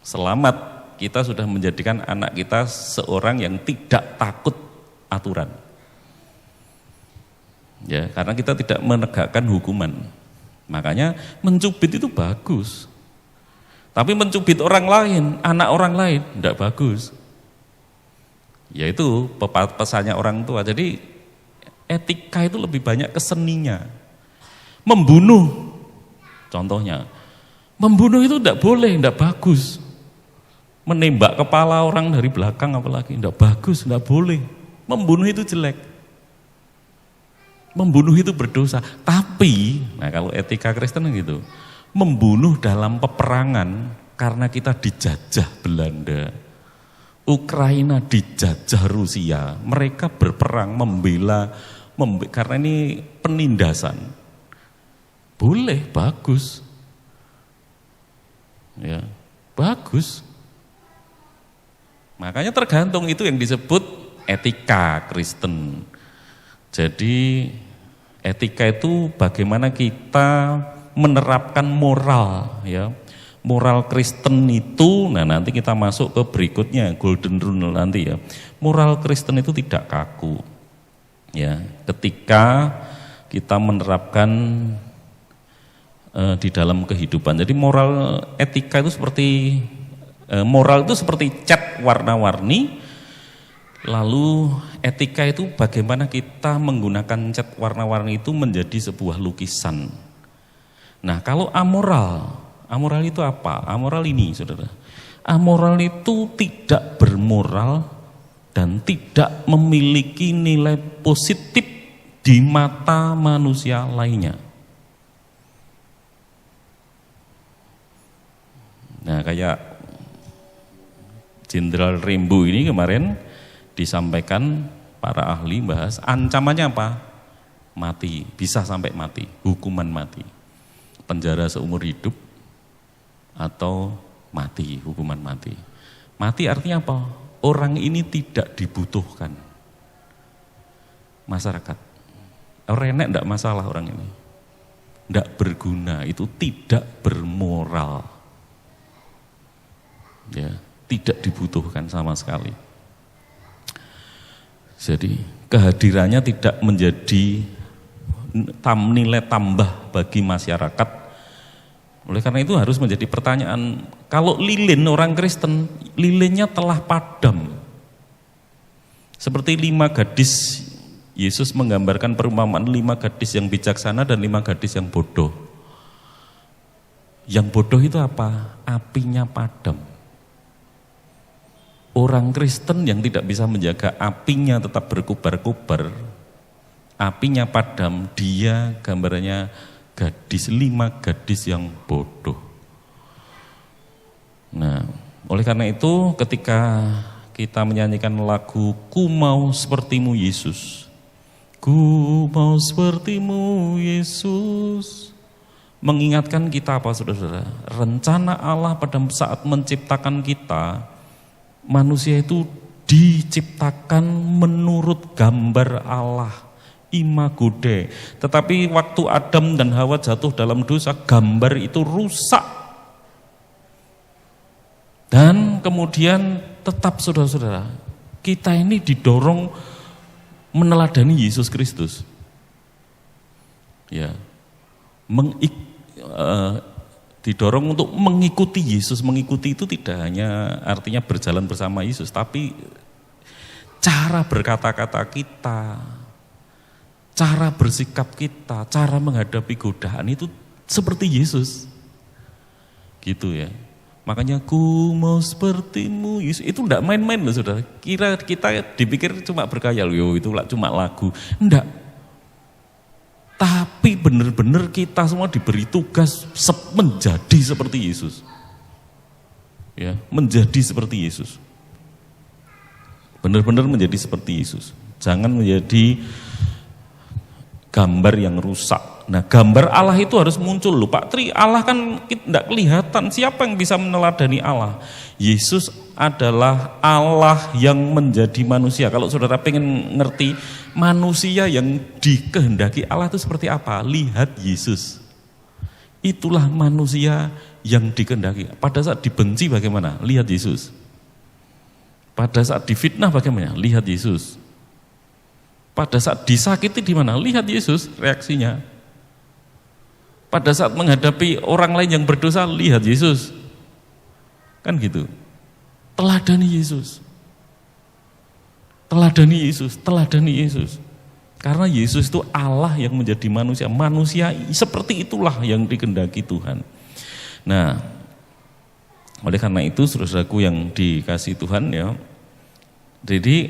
selamat, kita sudah menjadikan anak kita seorang yang tidak takut aturan. Ya, karena kita tidak menegakkan hukuman. Makanya mencubit itu bagus. Tapi mencubit orang lain, anak orang lain, tidak bagus. Yaitu pesannya orang tua. Jadi etika itu lebih banyak ke seninya. Membunuh, contohnya. Membunuh itu tidak boleh, tidak bagus. Menembak kepala orang dari belakang apalagi, tidak bagus, tidak boleh. Membunuh itu jelek. Membunuh itu berdosa, tapi, nah kalau etika Kristen gitu, membunuh dalam peperangan karena kita dijajah Belanda, Ukraina dijajah Rusia, mereka berperang membela karena ini penindasan, boleh, bagus, ya, bagus. Makanya tergantung itu yang disebut etika Kristen. Jadi etika itu bagaimana kita menerapkan moral, ya. Moral Kristen itu, nah nanti kita masuk ke berikutnya, golden rule nanti ya. Moral Kristen itu tidak kaku. Ya, ketika kita menerapkan di dalam kehidupan. Jadi moral etika itu seperti moral itu seperti cat warna-warni. Lalu etika itu bagaimana kita menggunakan cat warna-warni itu menjadi sebuah lukisan. Nah, kalau amoral itu apa? Amoral ini, saudara. Amoral itu tidak bermoral dan tidak memiliki nilai positif di mata manusia lainnya. Nah, kayak Jenderal Rembo ini kemarin disampaikan para ahli bahas ancamannya apa? Mati, bisa sampai mati, hukuman mati. Penjara seumur hidup atau mati, hukuman mati. Mati artinya apa? Orang ini tidak dibutuhkan masyarakat. Renek enggak masalah orang ini. Enggak berguna, itu tidak bermoral. Ya, tidak dibutuhkan sama sekali. Jadi kehadirannya tidak menjadi nilai tambah bagi masyarakat. Oleh karena itu harus menjadi pertanyaan, kalau lilin orang Kristen, lilinnya telah padam. Seperti 5 gadis, Yesus menggambarkan perumpamaan 5 gadis yang bijaksana dan 5 gadis yang bodoh. Yang bodoh itu apa? Apinya padam. Orang Kristen yang tidak bisa menjaga apinya tetap berkobar-kobar, apinya padam, dia gambarannya gadis, 5 gadis yang bodoh. Nah, oleh karena itu ketika kita menyanyikan lagu Ku Mau Sepertimu Yesus, Ku mau sepertimu Yesus, mengingatkan kita apa saudara? Rencana Allah pada saat menciptakan kita, manusia itu diciptakan menurut gambar Allah, imago Dei. Tetapi waktu Adam dan Hawa jatuh dalam dosa, gambar itu rusak. Dan kemudian tetap saudara-saudara, kita ini didorong meneladani Yesus Kristus. Ya. Didorong untuk mengikuti Yesus. Mengikuti itu tidak hanya artinya berjalan bersama Yesus, tapi cara berkata-kata kita, cara bersikap kita, cara menghadapi godaan itu seperti Yesus. Gitu ya. Makanya ku mau sepertimu Yesus. Itu enggak main-main loh saudara. Kira kita dipikir cuma berkhayal, yo itu cuma lagu. Enggak. Tapi benar-benar kita semua diberi tugas menjadi seperti Yesus. Ya, menjadi seperti Yesus. Benar-benar menjadi seperti Yesus. Jangan menjadi gambar yang rusak. Nah, gambar Allah itu harus muncul loh Pak Tri. Allah kan tidak kelihatan. Siapa yang bisa meneladani Allah? Yesus adalah Allah yang menjadi manusia. Kalau saudara pengen ngerti manusia yang dikehendaki Allah itu seperti apa? Lihat Yesus. Itulah manusia yang dikehendaki. Pada saat dibenci bagaimana? Lihat Yesus. Pada saat difitnah bagaimana? Lihat Yesus. Pada saat disakiti di mana? Lihat Yesus reaksinya. Pada saat menghadapi orang lain yang berdosa, lihat Yesus. Kan gitu. Teladani Yesus. Teladani Yesus, teladani Yesus. Karena Yesus itu Allah yang menjadi manusia. Manusia seperti itulah yang dikehendaki Tuhan. Nah, oleh karena itu saudaraku yang dikasihi Tuhan ya. Jadi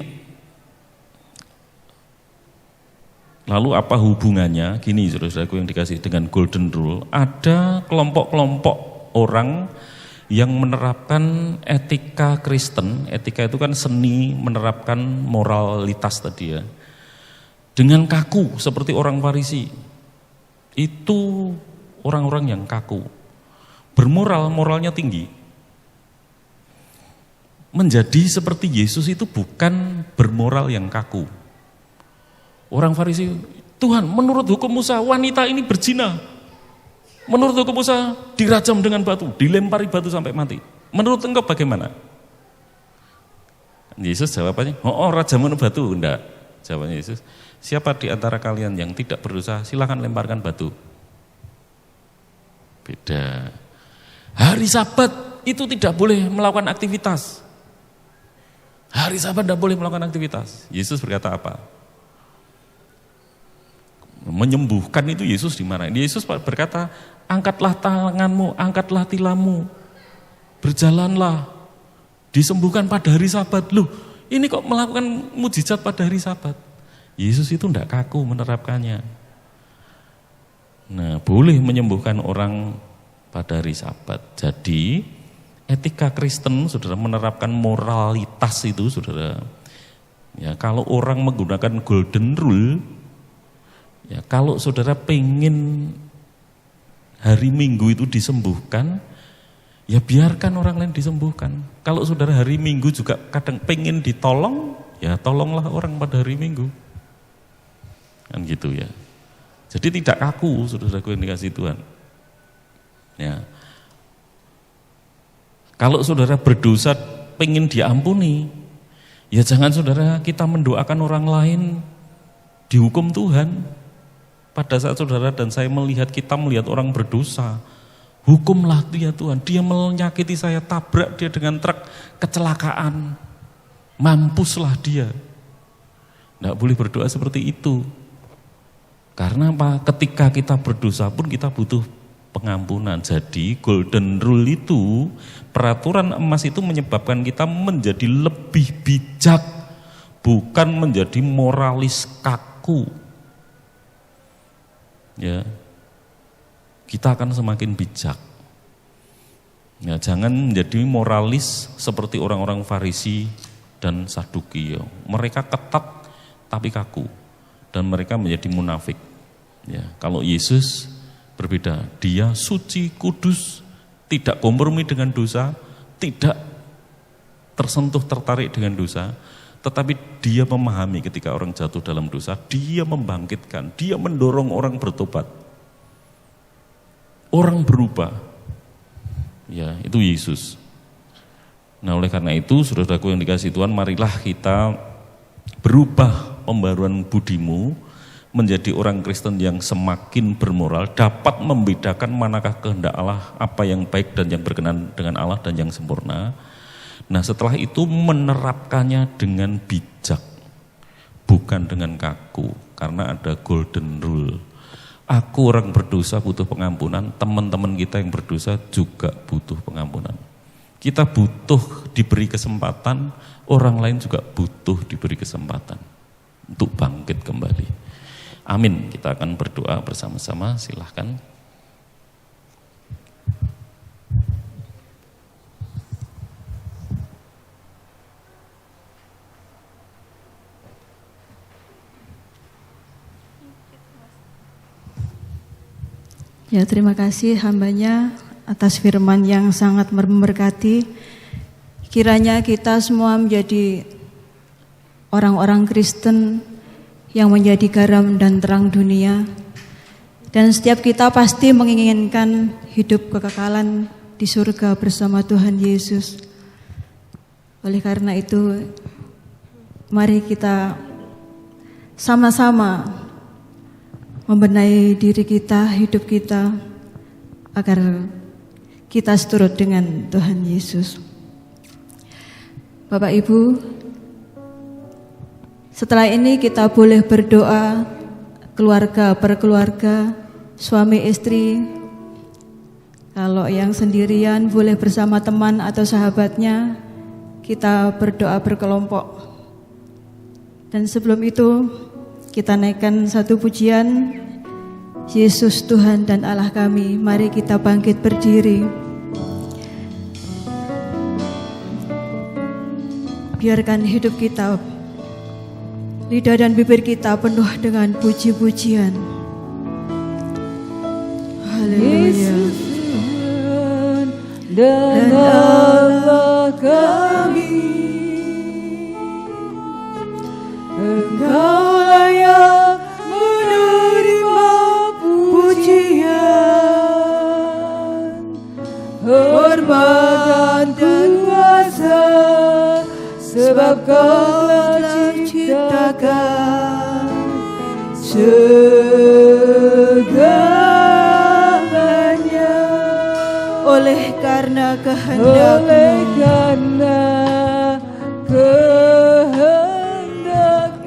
lalu apa hubungannya? Gini saudaraku yang dikasih dengan golden rule. Ada kelompok-kelompok orang yang menerapkan etika Kristen. Etika itu kan seni menerapkan moralitas tadi ya. Dengan kaku seperti orang Farisi. Itu orang-orang yang kaku. Bermoral, moralnya tinggi. Menjadi seperti Yesus itu bukan bermoral yang kaku. Orang Farisi, Tuhan menurut hukum Musa wanita ini berzina. Menurut hukum Musa dirajam dengan batu, dilempari batu sampai mati. Menurut engkau bagaimana? Yesus jawabannya, rajaman batu. Enggak, jawabannya Yesus. Siapa di antara kalian yang tidak berdosa, silakan lemparkan batu. Beda. Hari Sabat itu tidak boleh melakukan aktivitas. Hari Sabat tidak boleh melakukan aktivitas. Yesus berkata apa? Menyembuhkan itu Yesus dimarahin. Yesus berkata, angkatlah tanganmu, angkatlah tilammu, berjalanlah, disembuhkan pada hari Sabat. Loh, ini kok melakukan mujizat pada hari Sabat? Yesus itu tidak kaku menerapkannya. Nah, boleh menyembuhkan orang pada hari Sabat. Jadi, etika Kristen, saudara, menerapkan moralitas itu, saudara. Ya, kalau orang menggunakan golden rule, ya, kalau saudara pengen hari Minggu itu disembuhkan, ya biarkan orang lain disembuhkan. Kalau saudara hari Minggu juga kadang pengen ditolong, ya tolonglah orang pada hari Minggu. Kan gitu ya. Jadi tidak kaku, saudaraku yang dikasihi Tuhan. Ya. Kalau saudara berdosa pengen diampuni, ya jangan saudara kita mendoakan orang lain dihukum Tuhan. Pada saat saudara dan saya melihat, kita melihat orang berdosa, hukumlah dia Tuhan. Dia menyakiti saya, tabrak dia dengan truk, kecelakaan, mampuslah dia. Tidak boleh berdoa seperti itu. Karena apa? Ketika kita berdosa pun kita butuh pengampunan. Jadi golden rule itu, peraturan emas itu menyebabkan kita menjadi lebih bijak, bukan menjadi moralis kaku. Ya, kita akan semakin bijak. Ya, jangan menjadi moralis seperti orang-orang Farisi dan Saduki. Mereka ketat tapi kaku, dan mereka menjadi munafik. Ya, kalau Yesus berbeda, dia suci, kudus, tidak kompromi dengan dosa, tidak tersentuh, tertarik dengan dosa, tetapi dia memahami ketika orang jatuh dalam dosa, dia membangkitkan, dia mendorong orang bertobat. Orang berubah. Ya, itu Yesus. Nah, oleh karena itu, saudaraku yang dikasihi Tuhan, marilah kita berubah pembaruan budimu menjadi orang Kristen yang semakin bermoral, dapat membedakan manakah kehendak Allah, apa yang baik dan yang berkenan dengan Allah dan yang sempurna. Nah setelah itu menerapkannya dengan bijak, bukan dengan kaku, karena ada golden rule. Aku orang berdosa butuh pengampunan, teman-teman kita yang berdosa juga butuh pengampunan. Kita butuh diberi kesempatan, orang lain juga butuh diberi kesempatan untuk bangkit kembali. Amin. Kita akan berdoa bersama-sama, silahkan. Ya, terima kasih hambanya atas firman yang sangat memberkati. Kiranya kita semua menjadi orang-orang Kristen yang menjadi garam dan terang dunia. Dan setiap kita pasti menginginkan hidup kekekalan di surga bersama Tuhan Yesus. Oleh karena itu, mari kita sama-sama membenahi diri kita, hidup kita, agar kita seturut dengan Tuhan Yesus. Bapak Ibu, setelah ini kita boleh berdoa keluarga per keluarga, suami istri. Kalau yang sendirian boleh bersama teman atau sahabatnya, kita berdoa berkelompok. Dan sebelum itu, kita naikkan satu pujian, Yesus Tuhan dan Allah kami. Mari kita bangkit berdiri. Biarkan hidup kita, lidah dan bibir kita penuh dengan puji-pujian. Haleluya. Dan Allah kami, Engkau layak menerima pujian, hormat dan kuasa, sebab Kau telah ciptakan segalanya. Oleh karena kehendak-Mu,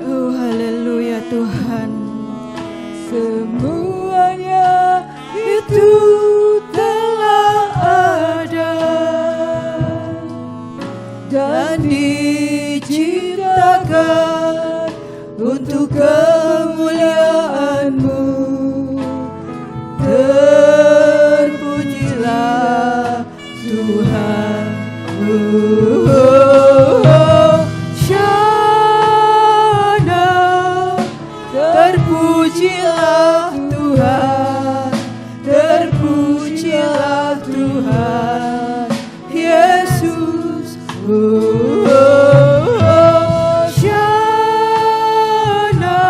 oh haleluya Tuhan, semuanya itu telah ada dan diciptakan untuk kemuliaan-Mu. Terpujilah Tuhan. Syana, terpujilah Tuhan, terpujilah Tuhan Yesus. Syana,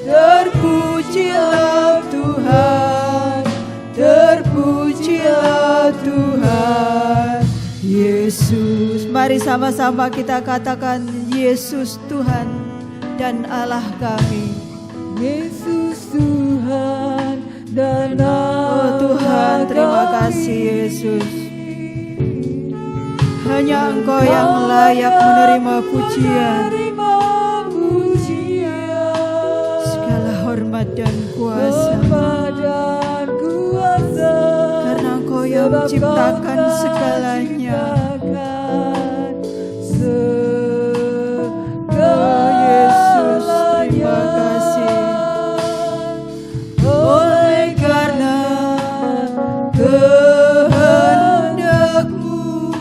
terpujilah Tuhan, terpujilah Tuhan Yesus. Mari sama-sama kita katakan, Yesus Tuhan dan Allah kami. Yesus Tuhan dan Oh Tuhan, terima kasih Yesus. Hanya Engkau yang layak menerima pujian, segala hormat dan kuasa, karena Engkau yang menciptakan segalanya. Oh Yesus, terima kasih. Oleh karena kehendak-Mu,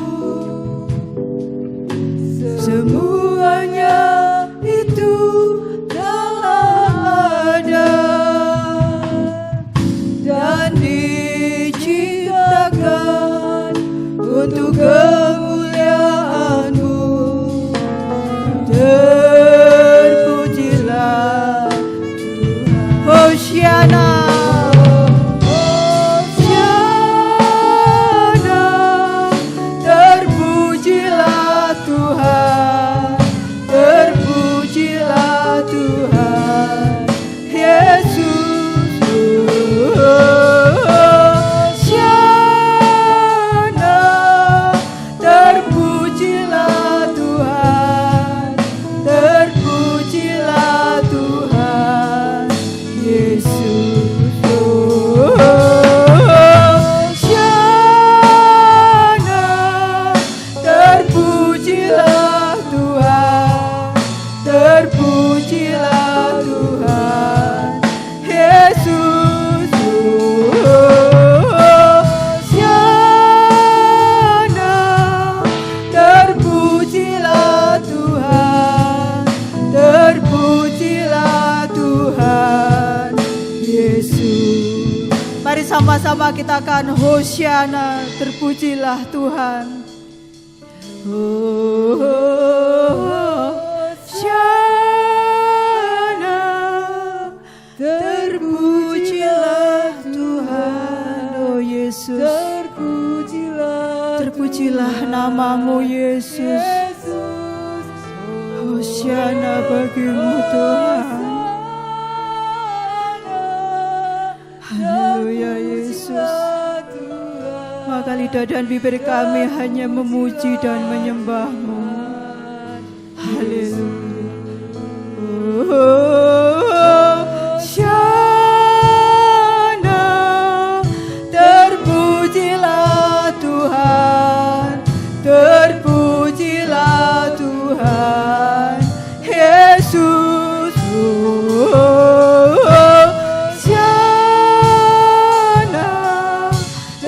semuanya itu telah ada dan diciptakan untuk kemuliaan-Mu. Terpujilah Tuhan. Hosiana. Hosiana, terpujilah Tuhan, Sama-sama kita akan Hosiana, terpujilah Tuhan. Hosiana, terpujilah Tuhan. Oh Yesus, terpujilah namamu Yesus. Hosiana bagimu Tuhan. Haleluya Yesus. Maka lidah dan bibir kami hanya memuji dan menyembah-Mu. Haleluya. Hosiana, terpujilah Tuhan. Terpujilah Tuhan Yesus.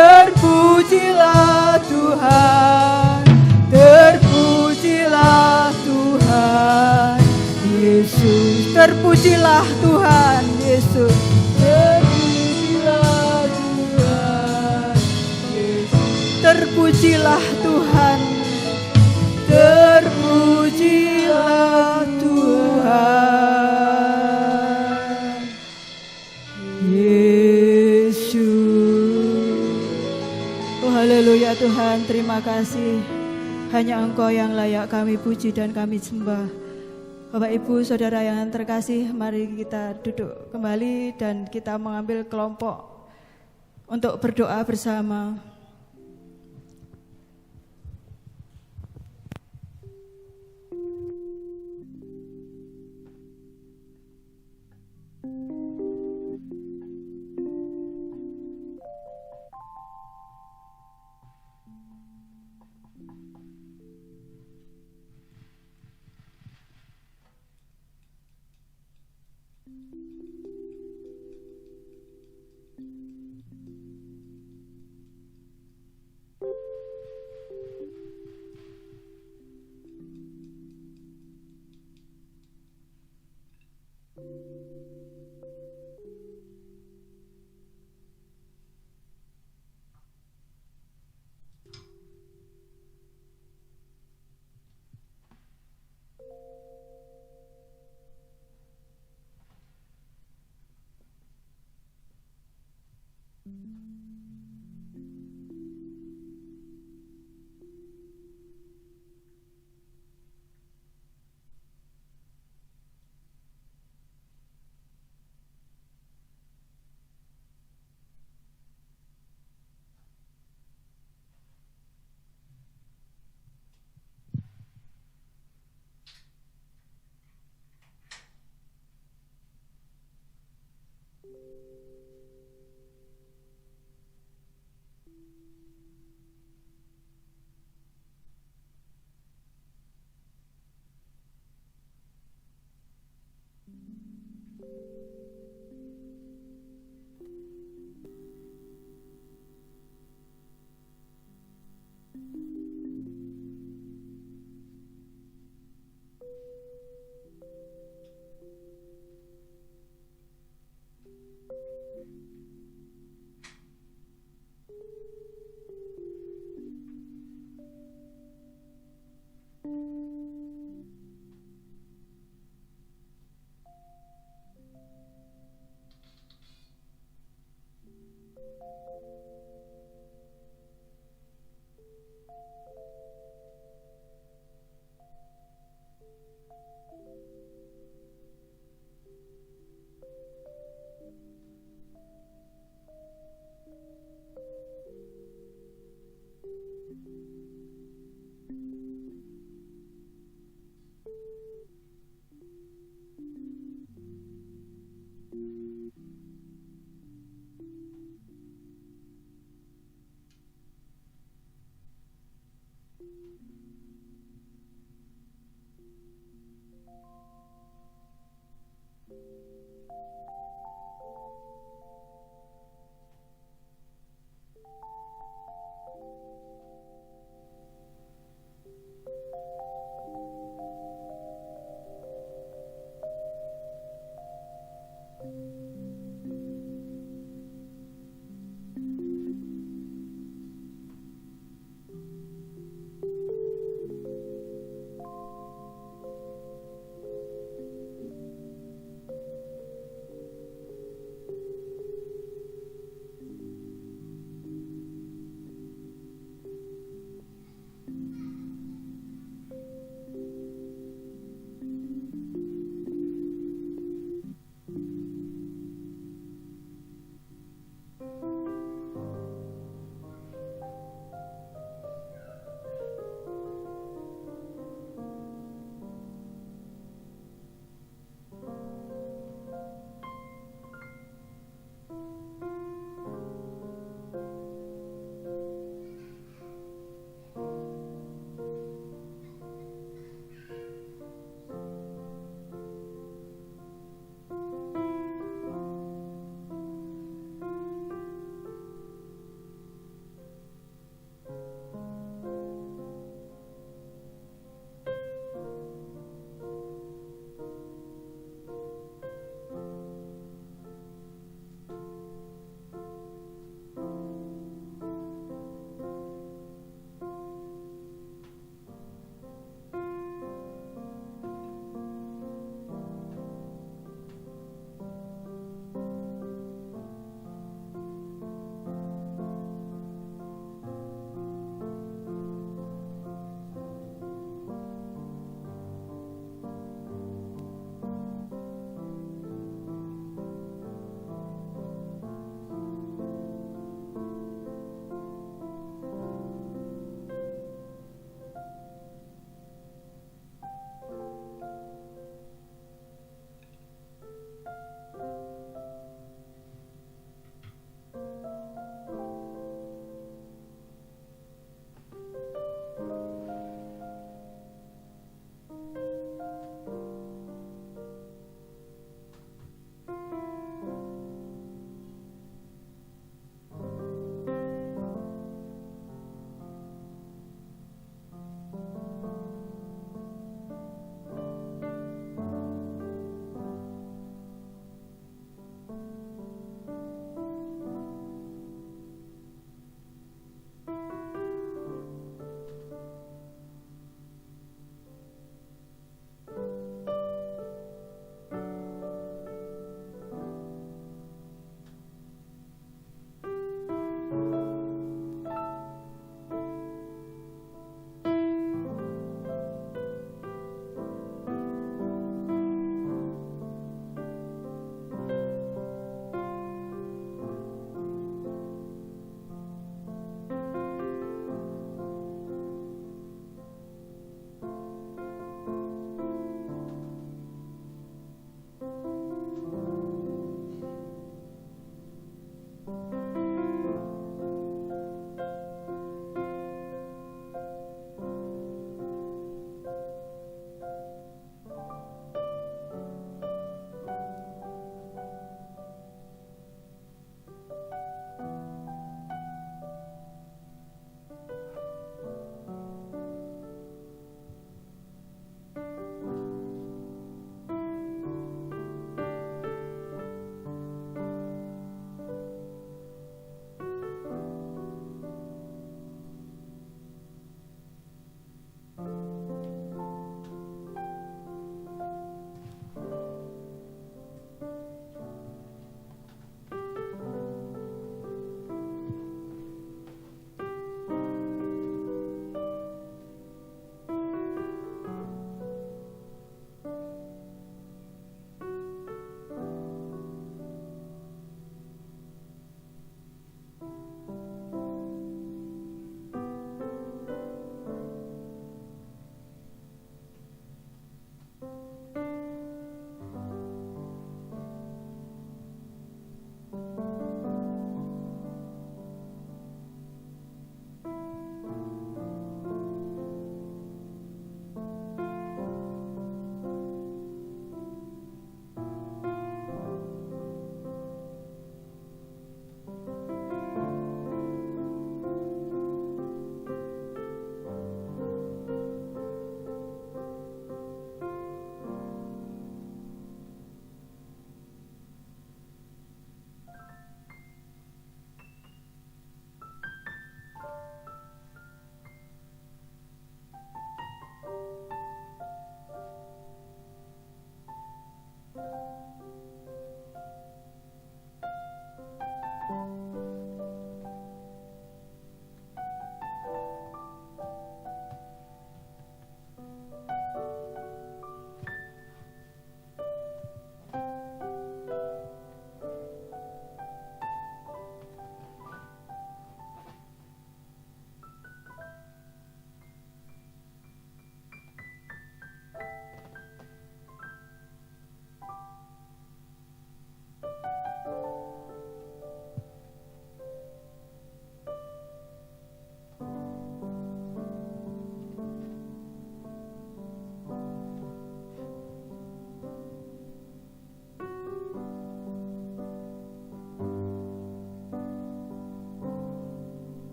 Terpujilah Tuhan, terpujilah Tuhan Yesus, terpujilah Tuhan Yesus, terpujilah Tuhan Yesus, terpujilah Tuhan, terpujilah Tuhan Yesus. Haleluya Tuhan, terima kasih. Hanya Engkau yang layak kami puji dan kami sembah. Bapak Ibu Saudara yang terkasih, mari kita duduk kembali dan kita mengambil kelompok untuk berdoa bersama.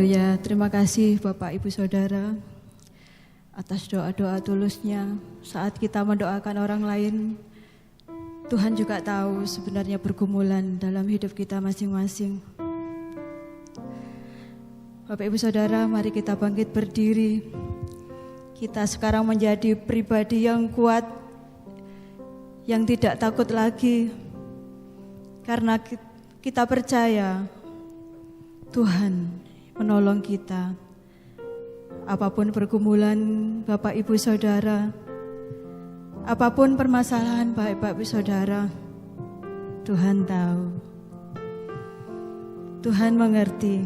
Haleluya. Terima kasih Bapak Ibu Saudara atas doa-doa tulusnya. Saat kita mendoakan orang lain, Tuhan juga tahu sebenarnya pergumulan dalam hidup kita masing-masing. Bapak Ibu Saudara, mari kita bangkit berdiri. Kita sekarang menjadi pribadi yang kuat, yang tidak takut lagi, karena kita percaya Tuhan menolong kita. Apapun pergumulan Bapak Ibu Saudara, apapun permasalahan Bapak Ibu Saudara, Tuhan tahu, Tuhan mengerti,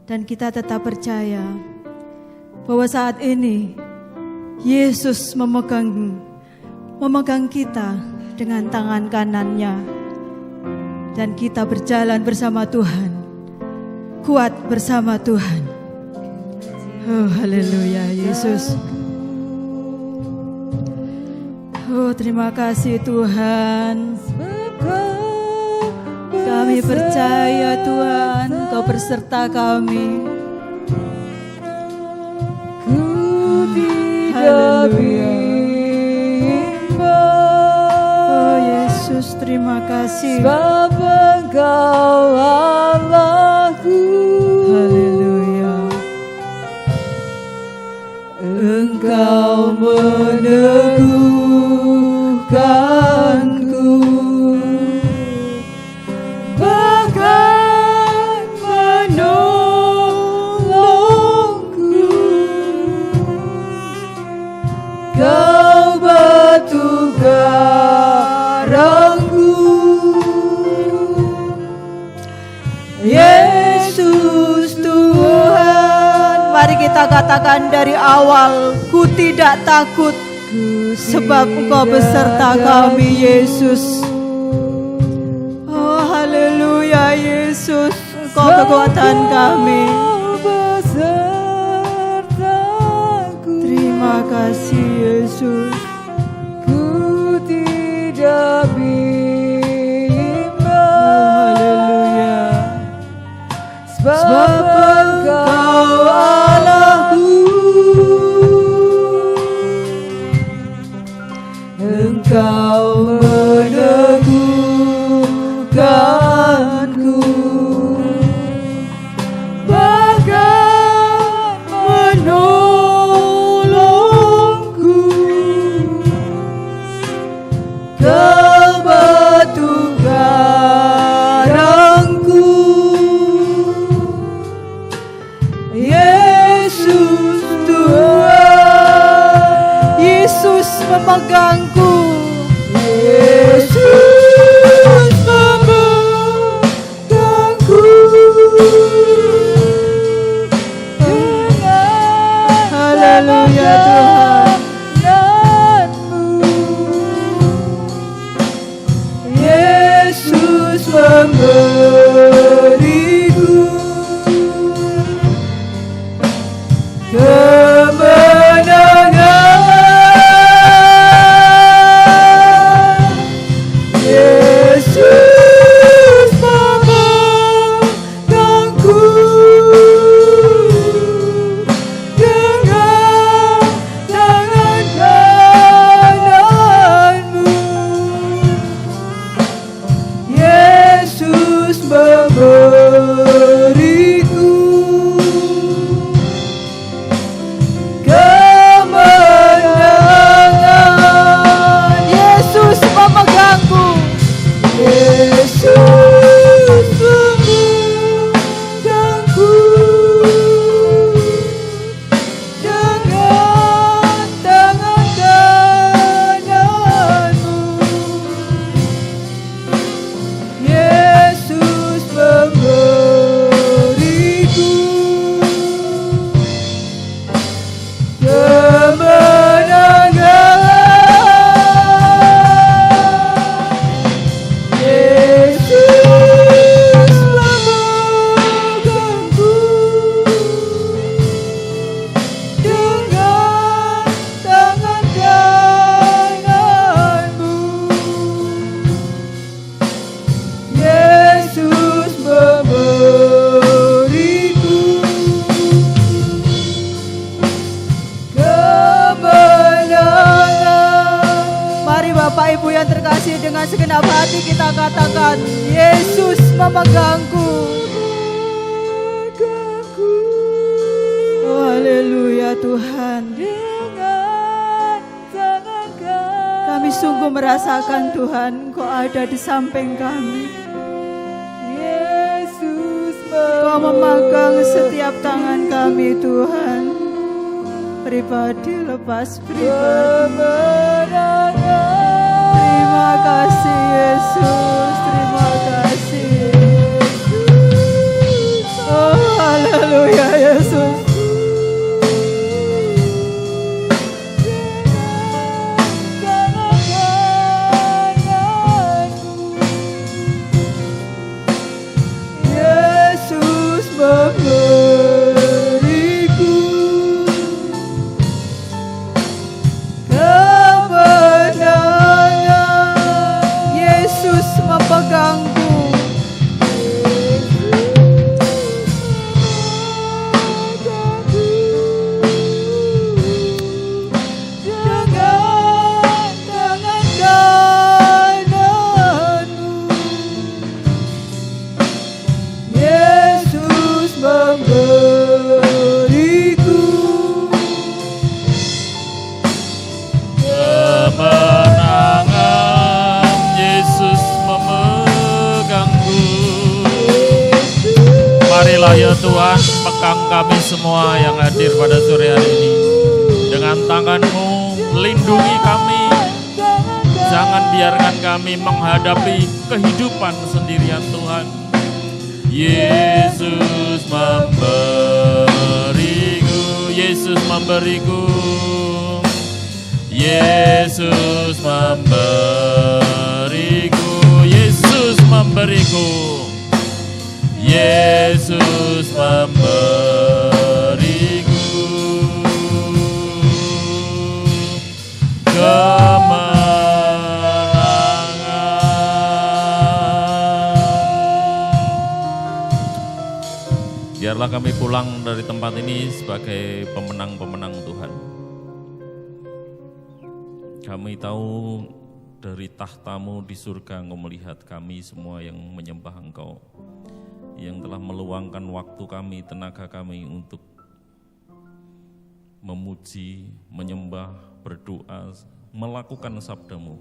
dan kita tetap percaya bahwa saat ini Yesus memegang kita dengan tangan kanannya, dan kita berjalan bersama Tuhan, kuat bersama Tuhan. Oh, haleluya Yesus. Oh, terima kasih Tuhan. Kami percaya Tuhan, Kau berserta kami. Haleluya. Oh Yesus, terima kasih. Sebab Engkau Allahku. Haleluya. Engkau meneguhkanku, bahkan menolongku. Kau batu karangku, Yesus Tuhan. Mari kita katakan dari awal, ku tidak takut, sebab Engkau beserta kami Yesus. Oh haleluya Yesus, Engkau kekuatan kami. Terima kasih Yesus. Ku tidak bimbang, Haleluya. sebab Engkau Allahku. Engkau meneguhkanku, bahkan menolongku. Kau batu karangku, Yesus Tuhan. Yesus memegangku. Yesus memegangku dengan Haleluya Tuhan. tanganmu. Yesus memberiku kemenangan. dengan segenap hati kita katakan, Yesus memegangku. Oh, haleluya Tuhan. Kami sungguh merasakan Tuhan, Engkau ada di samping kami. Engkau memegang setiap tangan kami Tuhan. Pribadi lepas pribadi. Terima kasih Yesus, terima kasih. Oh, haleluya Yesus. Ya Tuhan, pegang kami semua yang hadir pada sore hari ini. Dengan tangan-Mu, lindungi kami. Jangan biarkan kami menghadapi kehidupan sendirian Tuhan. Yesus memberiku, Yesus memberiku, Yesus memberiku, Yesus memberiku. Yesus memberiku kemenangan. Biarlah kami pulang dari tempat ini sebagai pemenang-pemenang Tuhan. Kami tahu dari tahta-Mu di surga Engkau melihat kami semua yang menyembah Engkau, yang telah meluangkan waktu kami, tenaga kami untuk memuji, menyembah, berdoa, melakukan sabda-Mu.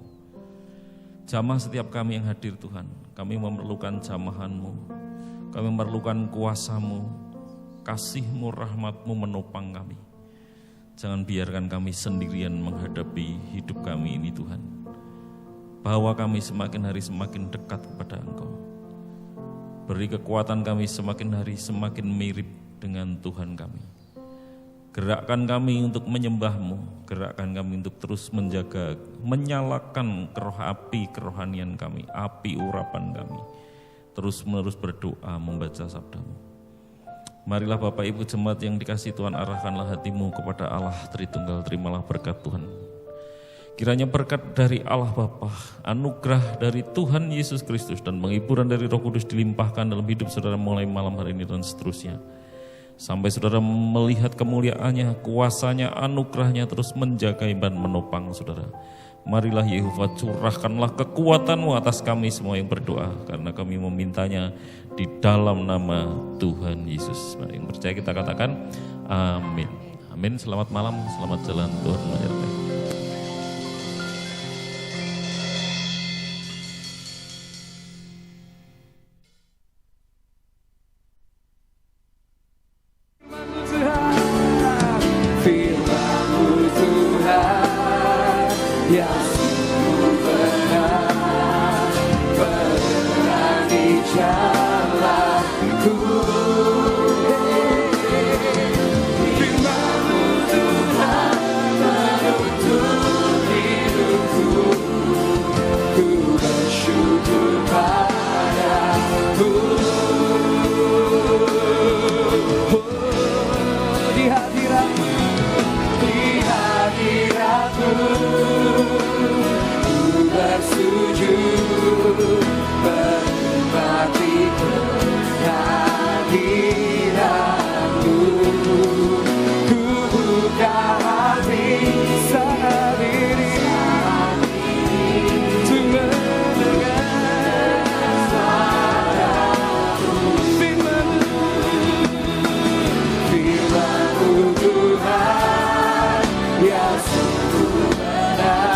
Jamah setiap kami yang hadir Tuhan, kami memerlukan jamahan-Mu, kami memerlukan kuasa-Mu, kasih-Mu, rahmat-Mu menopang kami. Jangan biarkan kami sendirian menghadapi hidup kami ini Tuhan. Bawa kami semakin hari semakin dekat kepada Engkau. Beri kekuatan kami semakin hari semakin mirip dengan Tuhan kami. Gerakkan kami untuk menyembah-Mu, gerakkan kami untuk terus menjaga, menyalakan api kerohanian kami, api urapan kami. Terus menerus berdoa, membaca sabda-Mu. Marilah Bapak Ibu jemaat yang dikasihi Tuhan, arahkanlah hatimu kepada Allah Tritunggal, terimalah berkat Tuhan. Kiranya berkat dari Allah Bapa, anugerah dari Tuhan Yesus Kristus, dan penghiburan dari Roh Kudus dilimpahkan dalam hidup saudara mulai malam hari ini dan seterusnya. Sampai saudara melihat kemuliaannya, kuasanya, anugerahnya terus menjaga dan menopang saudara. Marilah Yehova curahkanlah kekuatan-Mu atas kami semua yang berdoa, karena kami memintanya di dalam nama Tuhan Yesus. Mari yang percaya kita katakan amin. Amin. Selamat malam, selamat jalan, Tuhan menyertai. Firman-Mu Tuhan menuntun ku menang.